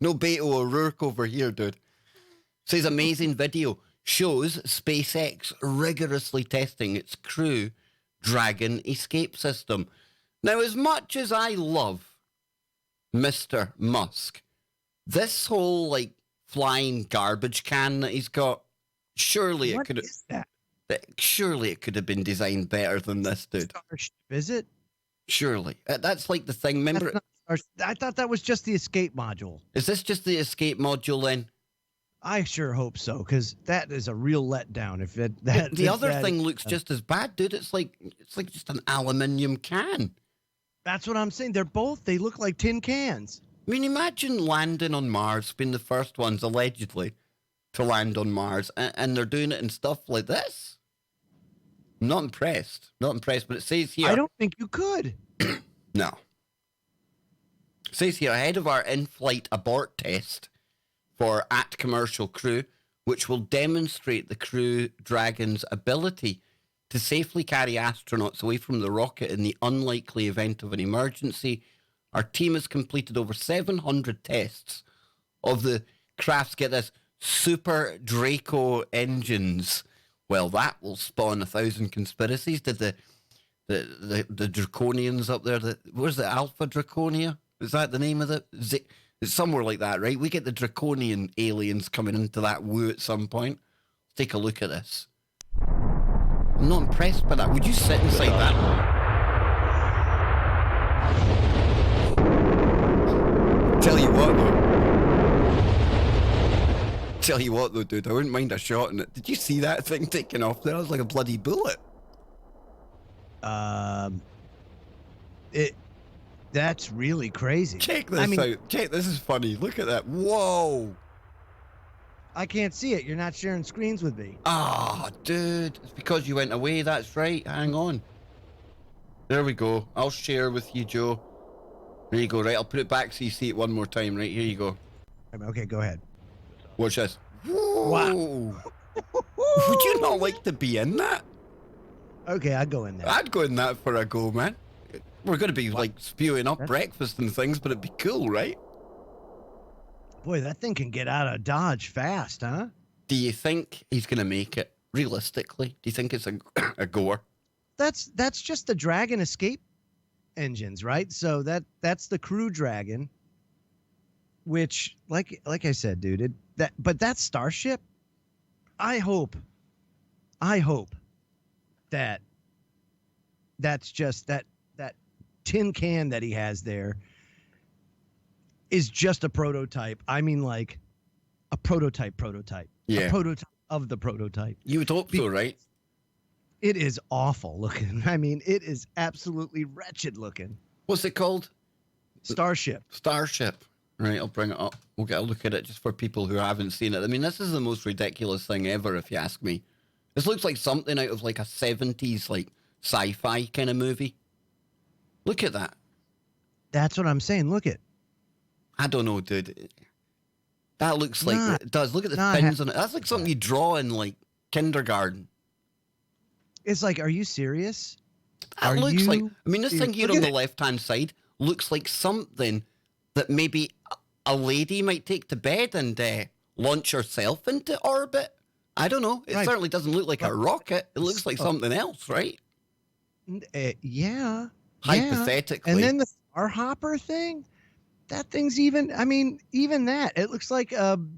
No Beto O'Rourke over here, dude. Says amazing video. Shows SpaceX rigorously testing its Crew Dragon escape system. Now, as much as I love Mr. Musk, this whole, like, flying garbage can that he's got, surely What it could have... is that? Surely it could have been designed better than this, dude. Starship, is it? Surely. That's like the thing. Remember, I thought that was just the escape module. is this just the escape module then? I sure hope so, because that is a real letdown. If it The other thing looks just as bad, dude. It's like just an aluminium can. That's what I'm saying. They look like tin cans. I mean, imagine landing on Mars, being the first ones allegedly to land on Mars, and they're doing it in stuff like this. I'm not impressed. Not impressed, but it says here. I don't think you could. No. It says here, ahead of our in-flight abort test for @commercial crew, which will demonstrate the Crew Dragon's ability to safely carry astronauts away from the rocket in the unlikely event of an emergency, our team has completed over 700 tests of the craft's, get this, Super Draco engines. Well, that will spawn 1,000 conspiracies. Did the Draconians up there, where's the Alpha Draconia? Is that the name of it? It's somewhere like that, right? We get the Draconian aliens coming into that woo at some point. Let's take a look at this. I'm not impressed by that. Would you sit inside that? Tell you what though, dude, I wouldn't mind a shot in it. Did you see that thing taking off there? That was like a bloody bullet. That's really crazy. Check this out. This is funny. Look at that. Whoa. I can't see it. You're not sharing screens with me. Ah, dude. It's because you went away. That's right. Hang on. There we go. I'll share with you, Joe. There you go. Right, I'll put it back so you see it one more time. Right, here you go. Okay, go ahead. Watch this. Wow. Would you not like to be in that? Okay, I'd go in there. I'd go in that for a go, man. We're going to be like spewing up breakfast and things, but it'd be cool, right? Boy, that thing can get out of Dodge fast, huh? Do you think he's going to make it? Realistically, do you think it's a goer? That's just the Dragon escape engines, right? So that's the Crew Dragon, which, like I said, dude, but that Starship, I hope that that's just that tin can that he has there is just a prototype. I mean, like a prototype. Yeah. A prototype of the prototype. You would hope so, right? It is awful looking. I mean, it is absolutely wretched looking. What's it called? Starship. Right, I'll bring it up. We'll get a look at it just for people who haven't seen it. I mean, this is the most ridiculous thing ever, if you ask me. This looks like something out of like a 70s, like, sci-fi kind of movie. Look at that. That's what I'm saying. Look at. I don't know, dude. That looks like it does. Look at the pins on it. That's like something you draw in like kindergarten. It's like, are you serious? That looks like. I mean, this thing here on the left-hand side looks like something that maybe a lady might take to bed and launch herself into orbit. I don't know. It certainly doesn't look like a rocket. It looks like something else, right? Yeah. Hypothetically. And then the Star Hopper thing, that thing's even that. It looks like that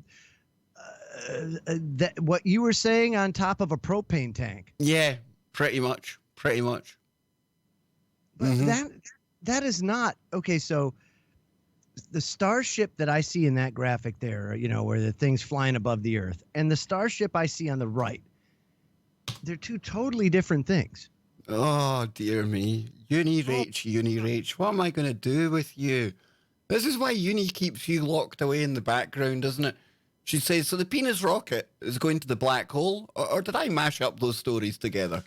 what you were saying on top of a propane tank. Yeah, pretty much. But that is not okay. So the starship that I see in that graphic there, you know, where the thing's flying above the Earth, and the starship I see on the right, they're two totally different things. Oh, dear me. Uni Rach, what am I going to do with you? This is why Uni keeps you locked away in the background, isn't it? She says, so the penis rocket is going to the black hole, or did I mash up those stories together?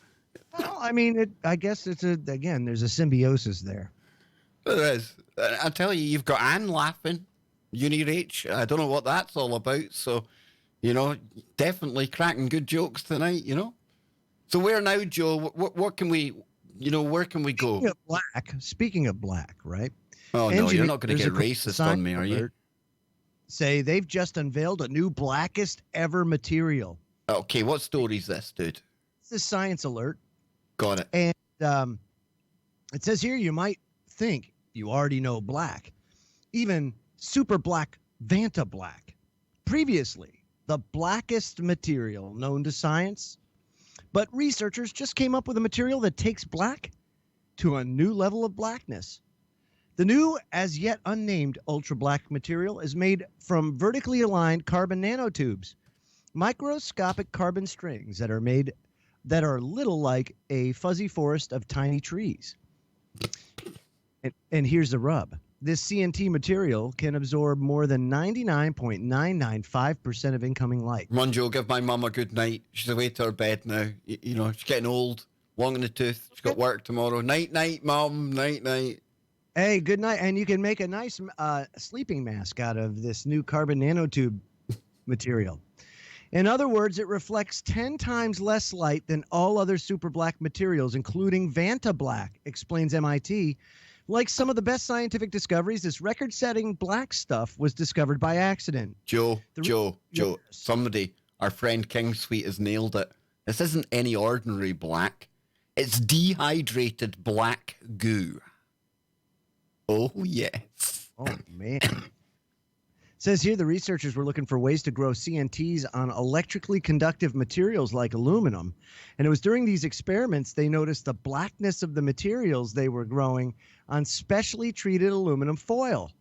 Well, I mean, I guess there's a symbiosis there. There is. I tell you, you've got Anne laughing. Uni Rach, I don't know what that's all about, so You know, definitely cracking good jokes tonight, you know? So where now, Joe? What can we, where can we go? Speaking of black, right? Oh, no, you're not going to get Engineers, racist on me, are you? Say they've just unveiled a new blackest ever material. Okay, what story is this, dude? It's a science alert. Got it. And it says here you might think you already know black, even super black Vantablack. Previously, the blackest material known to science. But researchers just came up with a material that takes black to a new level of blackness. The new, as yet unnamed, ultra-black material is made from vertically aligned carbon nanotubes, microscopic carbon strings that are little like a fuzzy forest of tiny trees. And here's the rub. This CNT material can absorb more than 99.995% of incoming light. Come on, Joe, give my mum a good night. She's away to her bed now. She's getting old, long in the tooth. She's got work tomorrow. Night, night, Mum. Night, night. Hey, good night. And you can make a nice sleeping mask out of this new carbon nanotube material. In other words, it reflects 10 times less light than all other super black materials, including Vantablack, explains MIT. Like some of the best scientific discoveries, this record-setting black stuff was discovered by accident. Joe, somebody, our friend King Sweet has nailed it. This isn't any ordinary black. It's dehydrated black goo. Oh, yes. Oh, man. It says here the researchers were looking for ways to grow CNTs on electrically conductive materials like aluminum. And it was during these experiments they noticed the blackness of the materials they were growing on specially treated aluminum foil.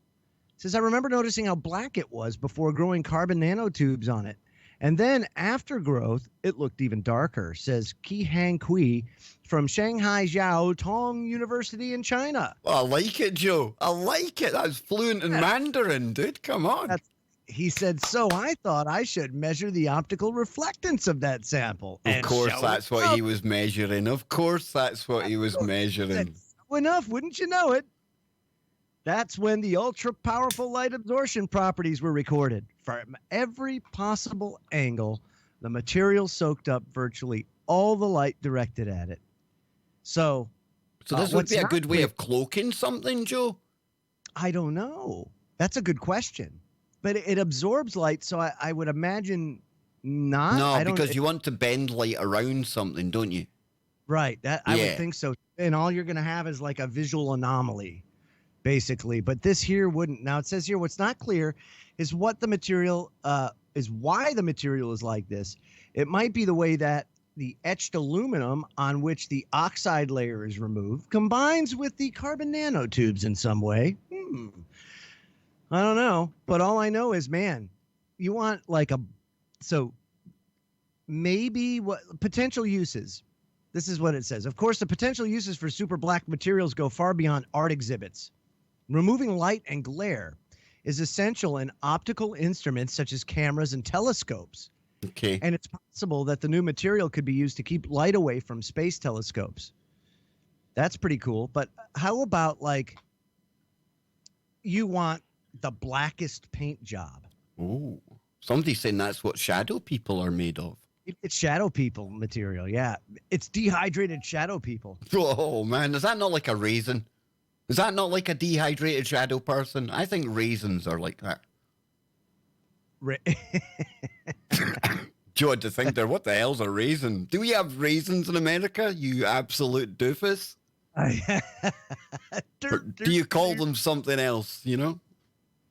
It says, I remember noticing how black it was before growing carbon nanotubes on it. And then after growth, it looked even darker, says Qihang Kui from Shanghai Jiao Tong University in China. Well, I like it, Joe. I like it. That's fluent in Mandarin, dude. Come on. He said, so I thought I should measure the optical reflectance of that sample. Of course, that's what he was measuring. Of course, that's what he was measuring. Enough, wouldn't you know it? That's when the ultra-powerful light absorption properties were recorded. From every possible angle, the material soaked up virtually all the light directed at it. So this would be a good way of cloaking something, Joe? I don't know. That's a good question. But it absorbs light, so I would imagine not. No, because you want to bend light around something, don't you? Right. I would think so. And all you're going to have is like a visual anomaly, basically. But this here wouldn't. Now, it says here what's not clear is what the material is, why the material is like this. It might be the way that the etched aluminum on which the oxide layer is removed combines with the carbon nanotubes in some way. I don't know. But all I know is, man, you want like so maybe what potential uses. This is what it says. Of course, the potential uses for super black materials go far beyond art exhibits. Removing light and glare is essential in optical instruments such as cameras and telescopes. Okay. And it's possible that the new material could be used to keep light away from space telescopes. That's pretty cool. But how about like you want the blackest paint job? Ooh. Somebody's saying that's what shadow people are made of. It's shadow people material, yeah. It's dehydrated shadow people. Oh, man. Is that not like a raisin? Is that not like a dehydrated shadow person? I think raisins are like that. Joe had to think there, what the hell's a raisin? Do we have raisins in America, you absolute doofus? Or do you call them something else, you know?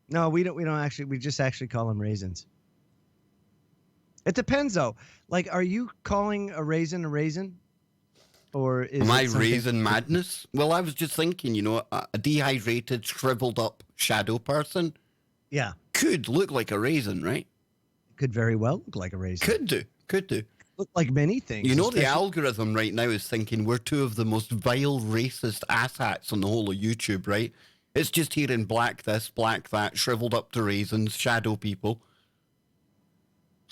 No, we don't actually, we just actually call them raisins. It depends, though. Like, are you calling a raisin? Or is Am I raisin madness? Well, I was just thinking, a dehydrated, shriveled up shadow person could look like a raisin, right? Could very well look like a raisin. Could do. Look like many things. The algorithm right now is thinking we're two of the most vile, racist asshats on the whole of YouTube, right? It's just here in black this, black that, shriveled up to raisins, shadow people.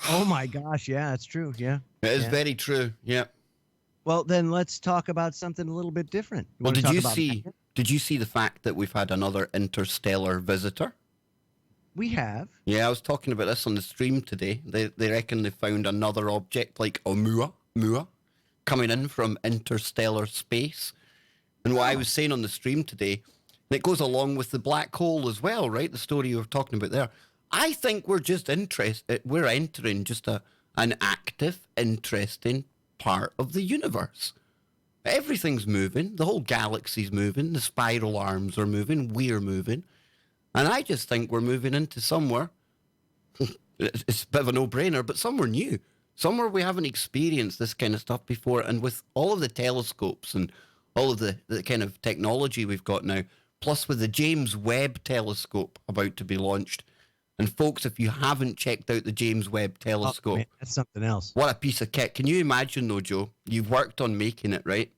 Oh my gosh, yeah, it's true. Yeah. It is very true. Yeah. Well, then let's talk about something a little bit different. Well, did you see the fact that we've had another interstellar visitor? We have. Yeah, I was talking about this on the stream today. They reckon they found another object like Oumuamua coming in from interstellar space. And what I was saying on the stream today, and it goes along with the black hole as well, right? The story you were talking about there. I think we're just we're entering just an active, interesting part of the universe. Everything's moving. The whole galaxy's moving. The spiral arms are moving. We're moving. And I just think we're moving into somewhere, it's a bit of a no-brainer, but somewhere new. Somewhere we haven't experienced this kind of stuff before. And with all of the telescopes and all of the kind of technology we've got now, plus with the James Webb telescope about to be launched. And folks, if you haven't checked out the James Webb telescope, man, that's something else. What a piece of kit. Can you imagine though, Joe? You've worked on making it, right?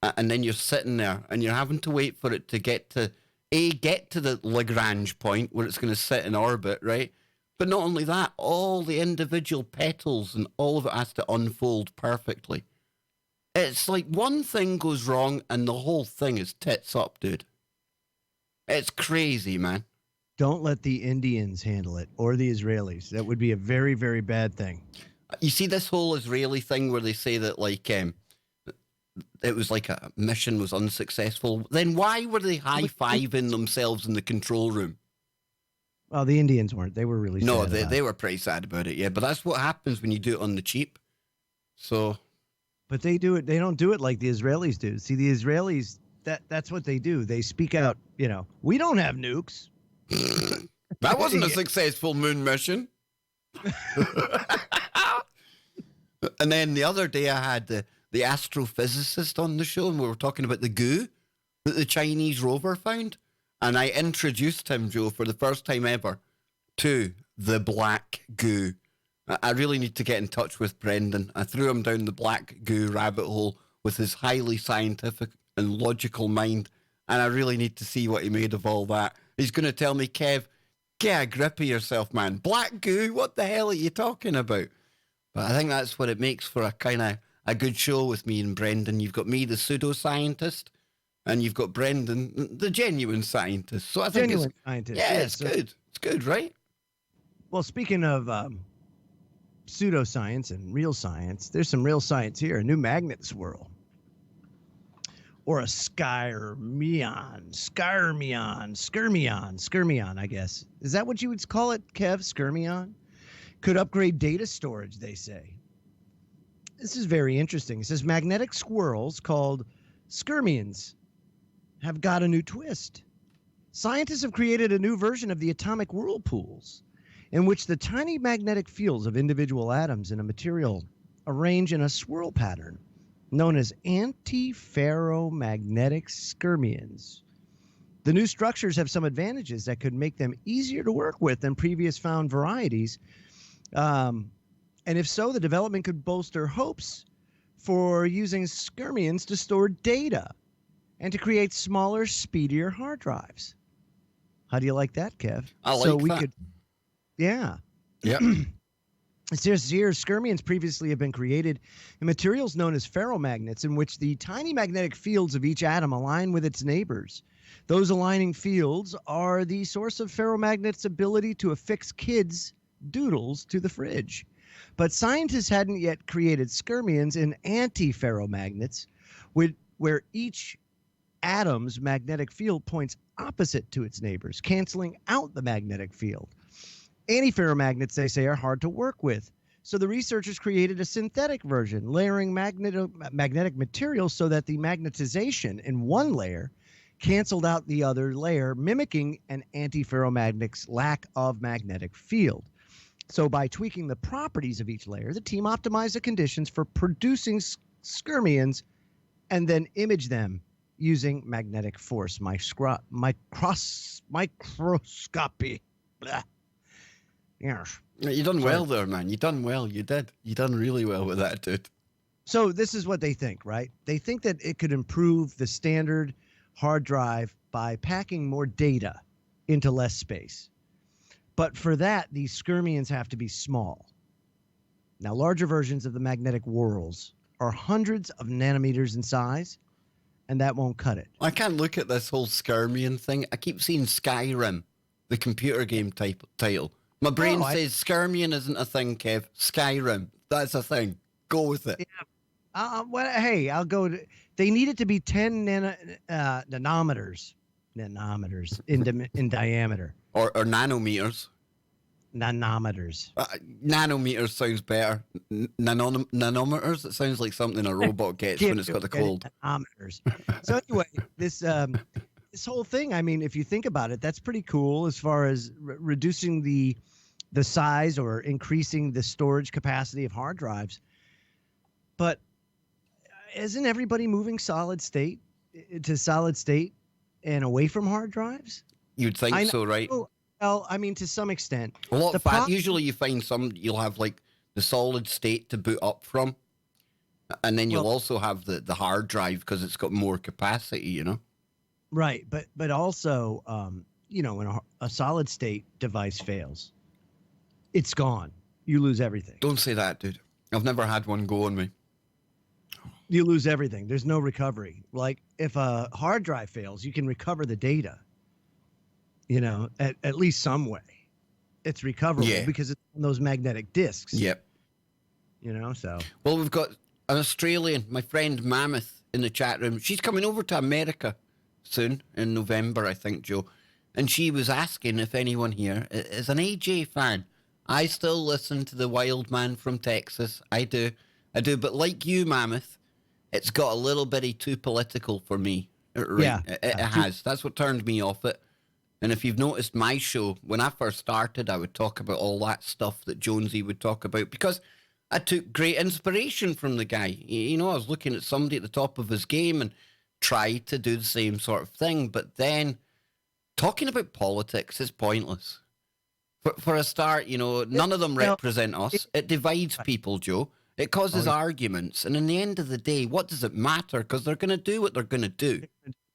And then you're sitting there and you're having to wait for it to get to the Lagrange point where it's going to sit in orbit, right? But not only that, all the individual petals and all of it has to unfold perfectly. It's like one thing goes wrong and the whole thing is tits up, dude. It's crazy, man. Don't let the Indians handle it or the Israelis. That would be a very, very bad thing. You see this whole Israeli thing where they say that like it was like a mission was unsuccessful. Then why were they high-fiving themselves in the control room? Well, the Indians weren't. They were really No, sad they were pretty sad about it, yeah. But that's what happens when you do it on the cheap. So... But they do it. They don't do it like the Israelis do. See, the Israelis, that's what they do. They speak out, we don't have nukes. That wasn't a successful moon mission. And then the other day I had the astrophysicist on the show and we were talking about the goo that the Chinese rover found. And I introduced him, Joe, for the first time ever to the black goo. I really need to get in touch with Brendan. I threw him down the black goo rabbit hole with his highly scientific and logical mind. And I really need to see what he made of all that. He's going to tell me, Kev, get a grip of yourself, man. Black goo, what the hell are you talking about? But I think that's what it makes for a kind of a good show with me and Brendan. You've got me, the pseudoscientist, and you've got Brendan, the genuine scientist. So I think genuine scientist. Yeah, it's good. It's good, right? Well, speaking of pseudoscience and real science, there's some real science here. A new magnet swirl. Or a skyrmion, I guess. Is that what you would call it, Kev? Skyrmion? Could upgrade data storage, they say. This is very interesting. It says magnetic swirls called skyrmions have got a new twist. Scientists have created a new version of the atomic whirlpools in which the tiny magnetic fields of individual atoms in a material arrange in a swirl pattern known as antiferromagnetic skyrmions. The new structures have some advantages that could make them easier to work with than previous found varieties. And if so, the development could bolster hopes for using skyrmions to store data and to create smaller, speedier hard drives. How do you like that, Kev? I like that. Yeah. Yeah. It says here, skyrmions previously have been created in materials known as ferromagnets, in which the tiny magnetic fields of each atom align with its neighbors. Those aligning fields are the source of ferromagnets' ability to affix kids' doodles to the fridge. But scientists hadn't yet created skyrmions in antiferromagnets, where each atom's magnetic field points opposite to its neighbors, canceling out the magnetic field. Antiferromagnets, they say, are hard to work with. So the researchers created a synthetic version, layering magnetic materials so that the magnetization in one layer canceled out the other layer, mimicking an antiferromagnet's lack of magnetic field. So by tweaking the properties of each layer, the team optimized the conditions for producing skyrmions and then image them using magnetic force microscopy. Blah. Yes. You done well there, man. You done well. You did. You done really well with that, dude. So this is what they think, right? They think that it could improve the standard hard drive by packing more data into less space. But for that, these skyrmions have to be small. Now, larger versions of the magnetic whorls are hundreds of nanometers in size, and that won't cut it. I can't look at this whole skyrmion thing. I keep seeing Skyrim. the computer game title. My brain Oh, says Skirmian isn't a thing, Kev. Skyrim, that's a thing. Go with it. Well, hey, I'll go. They need it to be 10 nanometers in diameter. Or nanometers. Nanometers. Nanometers sounds better. Nanometers, it sounds like something a robot gets when it's got the cold. Nanometers. So anyway, this whole thing, I mean, if you think about it, that's pretty cool as far as reducing the size or increasing the storage capacity of hard drives. But isn't everybody moving solid state to solid state and away from hard drives? You'd think so, right? Well, I mean, to some extent. A lot of usually you find you'll have like the solid state to boot up from. And then you'll also have the hard drive because it's got more capacity, you know? Right. But also, when a solid state device fails, it's gone. You lose everything. Don't say that, dude. I've never had one go on me. You lose everything. There's no recovery. Like if a hard drive fails, you can recover the data, at least some way. It's recoverable because it's on those magnetic discs. Yep. So. Well, we've got an Australian, my friend Mammoth, in the chat room. She's coming over to America soon, in November, I think, Joe. And she was asking if anyone here is an AJ fan. I still listen to the Wild Man from Texas. I do. But like you, Mammoth, it's got a little bitty too political for me. Right? Yeah. It has. That's what turned me off it. And if you've noticed my show, when I first started, I would talk about all that stuff that Jonesy would talk about because I took great inspiration from the guy. I was looking at somebody at the top of his game and tried to do the same sort of thing. But then talking about politics is pointless. For a start, none of them represent us. It divides people, Joe. It causes arguments. And in the end of the day, what does it matter? Because they're going to do what they're going to do.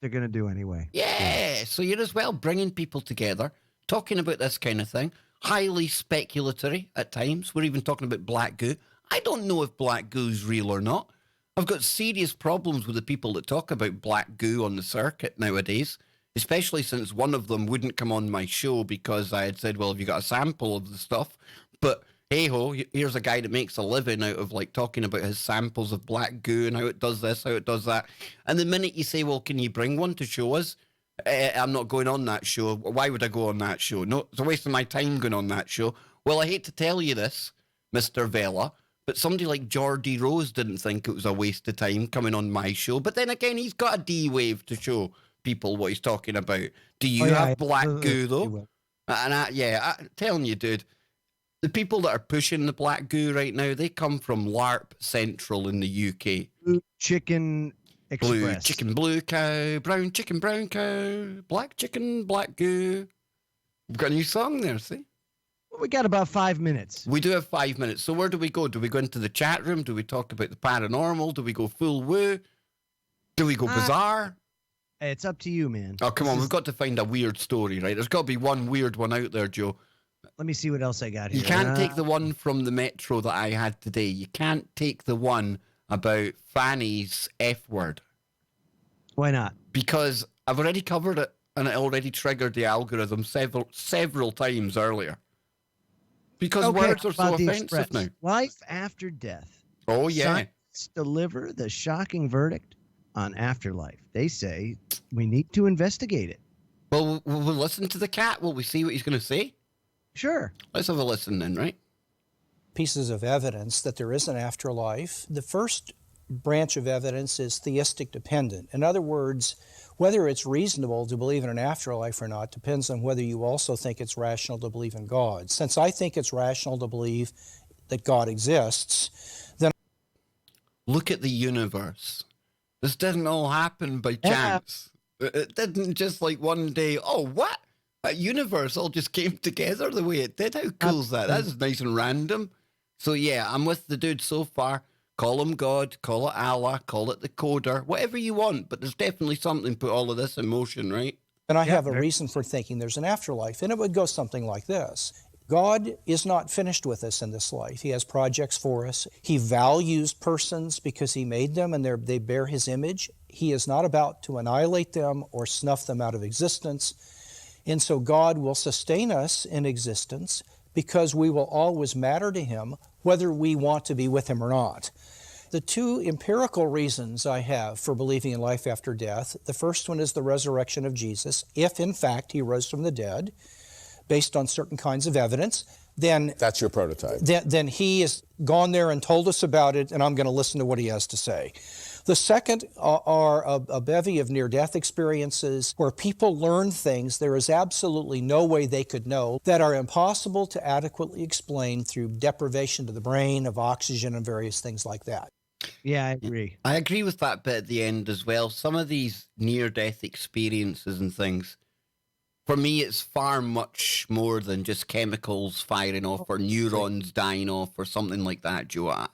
They're going to do anyway. Yeah. So you're as well bringing people together, talking about this kind of thing. Highly speculatory at times. We're even talking about black goo. I don't know if black goo's real or not. I've got serious problems with the people that talk about black goo on the circuit nowadays, especially since one of them wouldn't come on my show because I had said, well, have you got a sample of the stuff? But hey-ho, here's a guy that makes a living out of like talking about his samples of black goo and how it does this, how it does that. And the minute you say, well, can you bring one to show us? I'm not going on that show. Why would I go on that show? No, it's a waste of my time going on that show. Well, I hate to tell you this, Mr. Vela, but somebody like Geordie Rose didn't think it was a waste of time coming on my show. But then again, he's got a D-Wave to show people what he's talking about. Do you have black goo, though? And I'm telling you, dude, the people that are pushing the black goo right now, they come from LARP Central in the UK. Blue Chicken Express. Blue chicken, blue cow. Brown chicken, brown cow. Black chicken, black goo. We've got a new song there, see? Well, we got about 5 minutes. We do have 5 minutes. So where do we go? Do we go into the chat room? Do we talk about the paranormal? Do we go full woo? Do we go bizarre? It's up to you, man. Oh, come on. We've got to find a weird story, right? There's got to be one weird one out there, Joe. Let me see what else I got here. You can't take the one from the Metro that I had today. You can't take the one about Fanny's F word. Why not? Because I've already covered it and it already triggered the algorithm several times earlier. Because words are so offensive now. Life after death. Oh, yeah. Scientists deliver the shocking verdict on afterlife. They say we need to investigate it. Well, we'll listen to the cat. Will we see what he's going to say? Sure. Let's have a listen then, right? Pieces of evidence that there is an afterlife. The first branch of evidence is theistic dependent. In other words, whether it's reasonable to believe in an afterlife or not depends on whether you also think it's rational to believe in God. Since I think it's rational to believe that God exists, then... Look at the universe. This didn't all happen by chance. It didn't just like one day, oh, what? That universe all just came together the way it did. How cool is that? That's nice and random. So yeah, I'm with the dude so far. Call him God, call it Allah, call it the coder, whatever you want. But there's definitely something put all of this in motion, right? And I have a reason for thinking there's an afterlife. And it would go something like this. God is not finished with us in this life. He has projects for us. He values persons because he made them and they bear his image. He is not about to annihilate them or snuff them out of existence. And so God will sustain us in existence because we will always matter to him, whether we want to be with him or not. The two empirical reasons I have for believing in life after death, the first one is the resurrection of Jesus. If, in fact, he rose from the dead, based on certain kinds of evidence, then... That's your prototype. Then he has gone there and told us about it, and I'm going to listen to what he has to say. The second are a bevy of near-death experiences where people learn things there is absolutely no way they could know that are impossible to adequately explain through deprivation to the brain of oxygen and various things like that. Yeah, I agree. I agree with that bit at the end as well. Some of these near-death experiences and things, for me, it's far much more than just chemicals firing off or neurons dying off or something like that, Joe.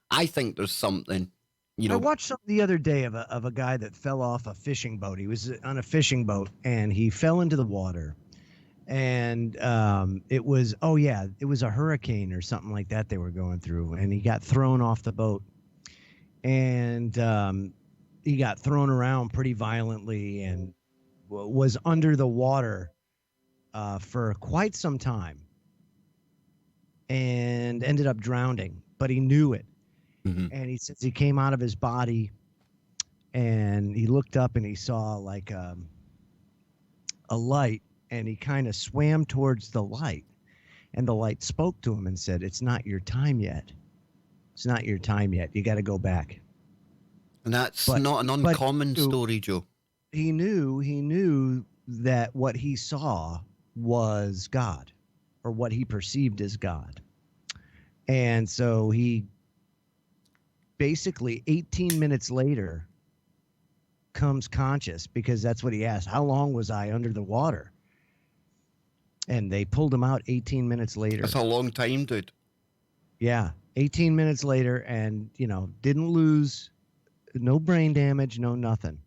I think there's something, you know. I watched something the other day of a guy that fell off a fishing boat. He was on a fishing boat and he fell into the water. And it was a hurricane or something like that they were going through. And he got thrown off the boat. And he got thrown around pretty violently and was under the water for quite some time and ended up drowning, but he knew it. Mm-hmm. And he says he came out of his body and he looked up and he saw like a light, and he kind of swam towards the light, and the light spoke to him and said, "It's not your time yet. It's not your time yet. You got to go back." And that's not an uncommon story, Joe. He knew that what he saw was God, or what he perceived as God. And so he basically 18 minutes later comes conscious, because that's what he asked. How long was I under the water? And they pulled him out 18 minutes later. That's a long time, dude. Yeah, 18 minutes later, and, didn't lose, no brain damage, no nothing,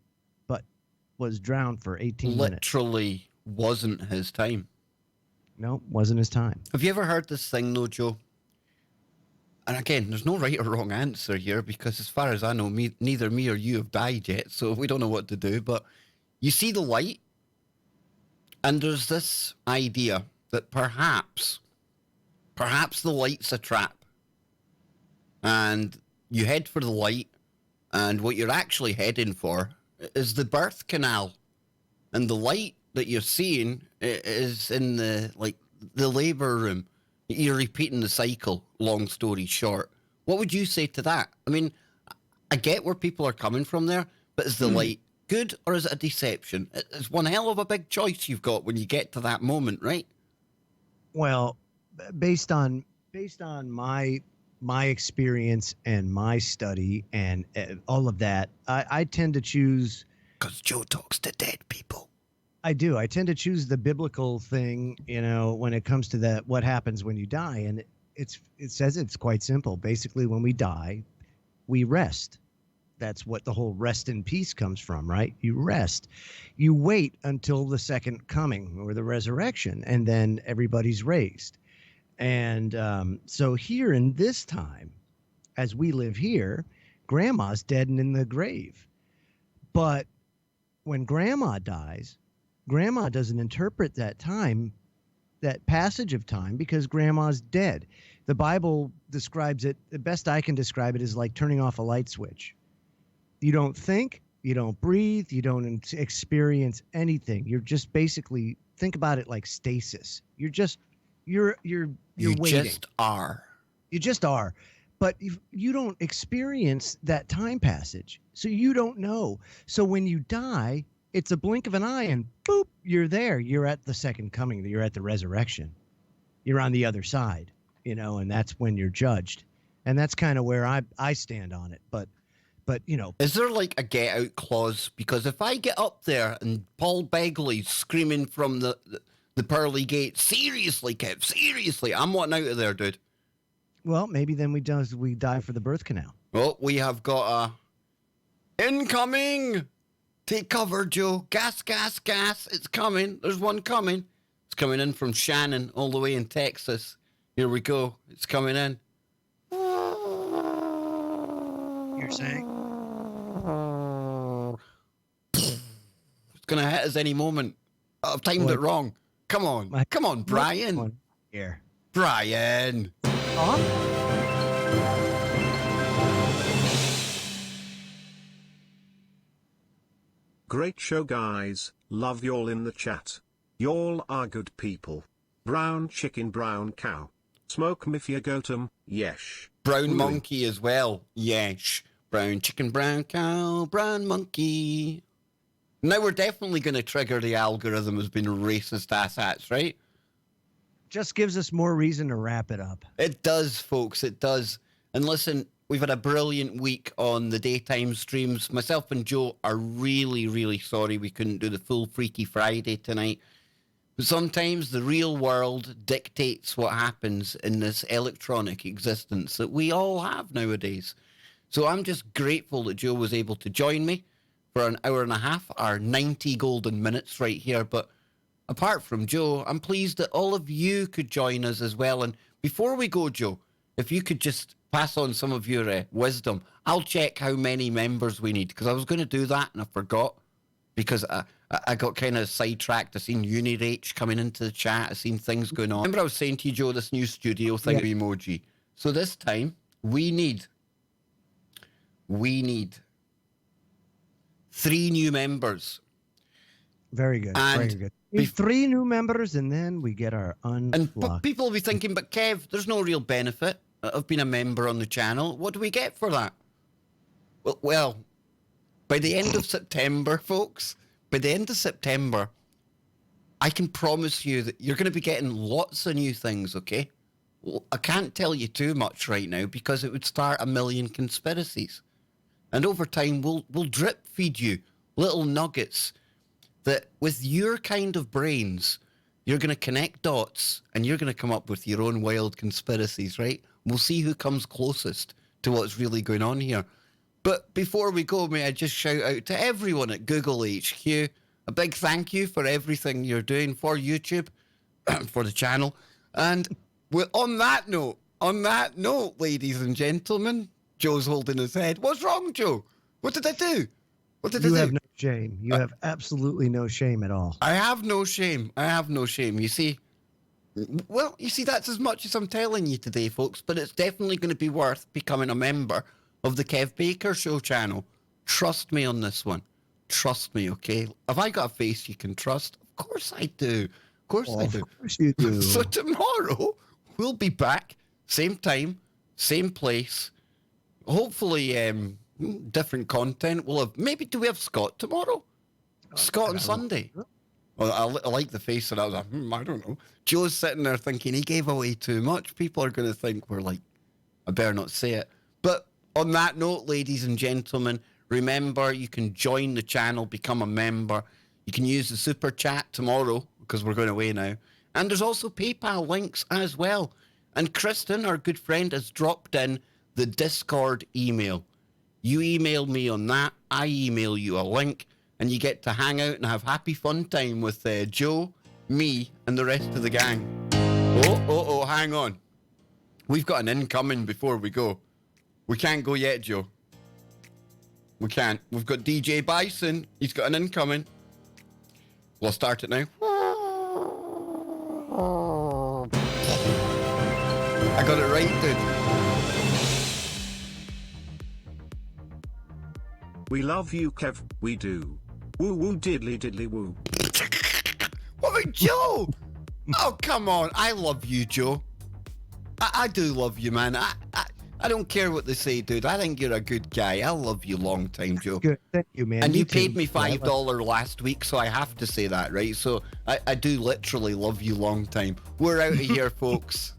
but was drowned for 18 minutes. Literally wasn't his time. No, wasn't his time. Have you ever heard this thing, though, Joe? And again, there's no right or wrong answer here, because as far as I know, neither me or you have died yet, so we don't know what to do. But you see the light, and there's this idea that perhaps the light's a trap. And you head for the light, and what you're actually heading for is the birth canal. And the light that you're seeing is in the labor room. You're repeating the cycle, long story short. What would you say to that? I mean, I get where people are coming from there, but is the light good or is it a deception? It's one hell of a big choice you've got when you get to that moment, right? Well, based on my experience and my study and all of that, I tend to choose... Because Joe talks to dead people. I do. I tend to choose the biblical thing, when it comes to that, what happens when you die. And it says it's quite simple. Basically, when we die, we rest. That's what the whole rest in peace comes from, right? You rest. You wait until the second coming or the resurrection, and then everybody's raised. And so here in this time, as we live here, grandma's dead and in the grave. But when grandma dies, grandma doesn't interpret that time, that passage of time, because grandma's dead. The Bible describes it, the best I can describe it, is like turning off a light switch. You don't think, you don't breathe, you don't experience anything. You're just basically, think about it like stasis. You're waiting. You just are. You just are. But you don't experience that time passage, so you don't know. So when you die, it's a blink of an eye and boop, you're there. You're at the second coming. You're at the resurrection. You're on the other side, and that's when you're judged. And that's kind of where I stand on it. But is there like a get out clause? Because if I get up there and Paul Begley's screaming from the pearly gate, seriously, Kev, seriously, I'm wanting out of there, dude. Well, maybe then we die for the birth canal. Well, we have got a incoming. Take cover, Joe. Gas, gas, gas. It's coming. There's one coming. It's coming in from Shannon all the way in Texas. Here we go. It's coming in. You're saying? It's going to hit us any moment. I've timed it wrong. Come on, Brian. Here. Brian. Great show, guys. Love y'all in the chat. Y'all are good people. Brown chicken, brown cow. Smoke mafia goatum, yesh. Brown monkey as well, yesh. Brown chicken, brown cow, brown monkey. Now we're definitely going to trigger the algorithm as being racist asshats, right? Just gives us more reason to wrap it up. It does, folks, it does. And listen, we've had a brilliant week on the daytime streams. Myself and Joe are really, really sorry we couldn't do the full Freaky Friday tonight. But sometimes the real world dictates what happens in this electronic existence that we all have nowadays. So I'm just grateful that Joe was able to join me for an hour and a half, our 90 golden minutes right here. But apart from Joe, I'm pleased that all of you could join us as well. And before we go, Joe, if you could just pass on some of your wisdom, I'll check how many members we need, because I was going to do that and I forgot, because I got kind of sidetracked. I seen Unirach coming into the chat. I seen things going on. Remember I was saying to you, Joe, this new studio thing with emoji. So this time, we need 3 new members. Very good. And very good. We need 3 new members, and then we get our unlock. And people will be thinking, but Kev, there's no real benefit of being a member on the channel. What do we get for that? Well, by the end of September, folks, by the end of September, I can promise you that you're going to be getting lots of new things, okay? Well, I can't tell you too much right now because it would start a million conspiracies. And over time, we'll drip feed you little nuggets that with your kind of brains, you're going to connect dots and you're going to come up with your own wild conspiracies, right? We'll see who comes closest to what's really going on here. But before we go, may I just shout out to everyone at Google HQ, a big thank you for everything you're doing for YouTube, for the channel. And on that note, ladies and gentlemen, Joe's holding his head. What's wrong, Joe? What did I do? What did I do? You have no shame. You have absolutely no shame at all. I have no shame. I have no shame. You see, well, that's as much as I'm telling you today, folks, but it's definitely going to be worth becoming a member of the Kev Baker Show channel. Trust me on this one. Trust me, okay? Have I got a face you can trust? Of course I do. Of course I do. Of course you do. So tomorrow, we'll be back. Same time, same place. Hopefully, different content. We'll have, maybe, do we have Scott tomorrow? Scott on Sunday. Well, I like the face, and I was like, I don't know. Joe's sitting there thinking he gave away too much. People are going to think we're like, I better not say it. But on that note, ladies and gentlemen, remember you can join the channel, become a member. You can use the super chat tomorrow because we're going away now. And there's also PayPal links as well. And Kristen, our good friend, has dropped in the Discord email. You email me on that, I email you a link, and you get to hang out and have happy fun time with Joe, me, and the rest of the gang. Oh, hang on. We've got an incoming before we go. We can't go yet, Joe. We can't. We've got DJ Bison. He's got an incoming. We'll start it now. I got it right, dude. We love you, Kev. We do. Woo woo diddly diddly woo. What about Joe? Oh, come on. I love you, Joe. I do love you, man. I don't care what they say, dude. I think you're a good guy. I love you long time, Joe. Good. Thank you, man. And you paid too. me $5 last week, so I have to say that, right? So I do literally love you long time. We're out of here, folks.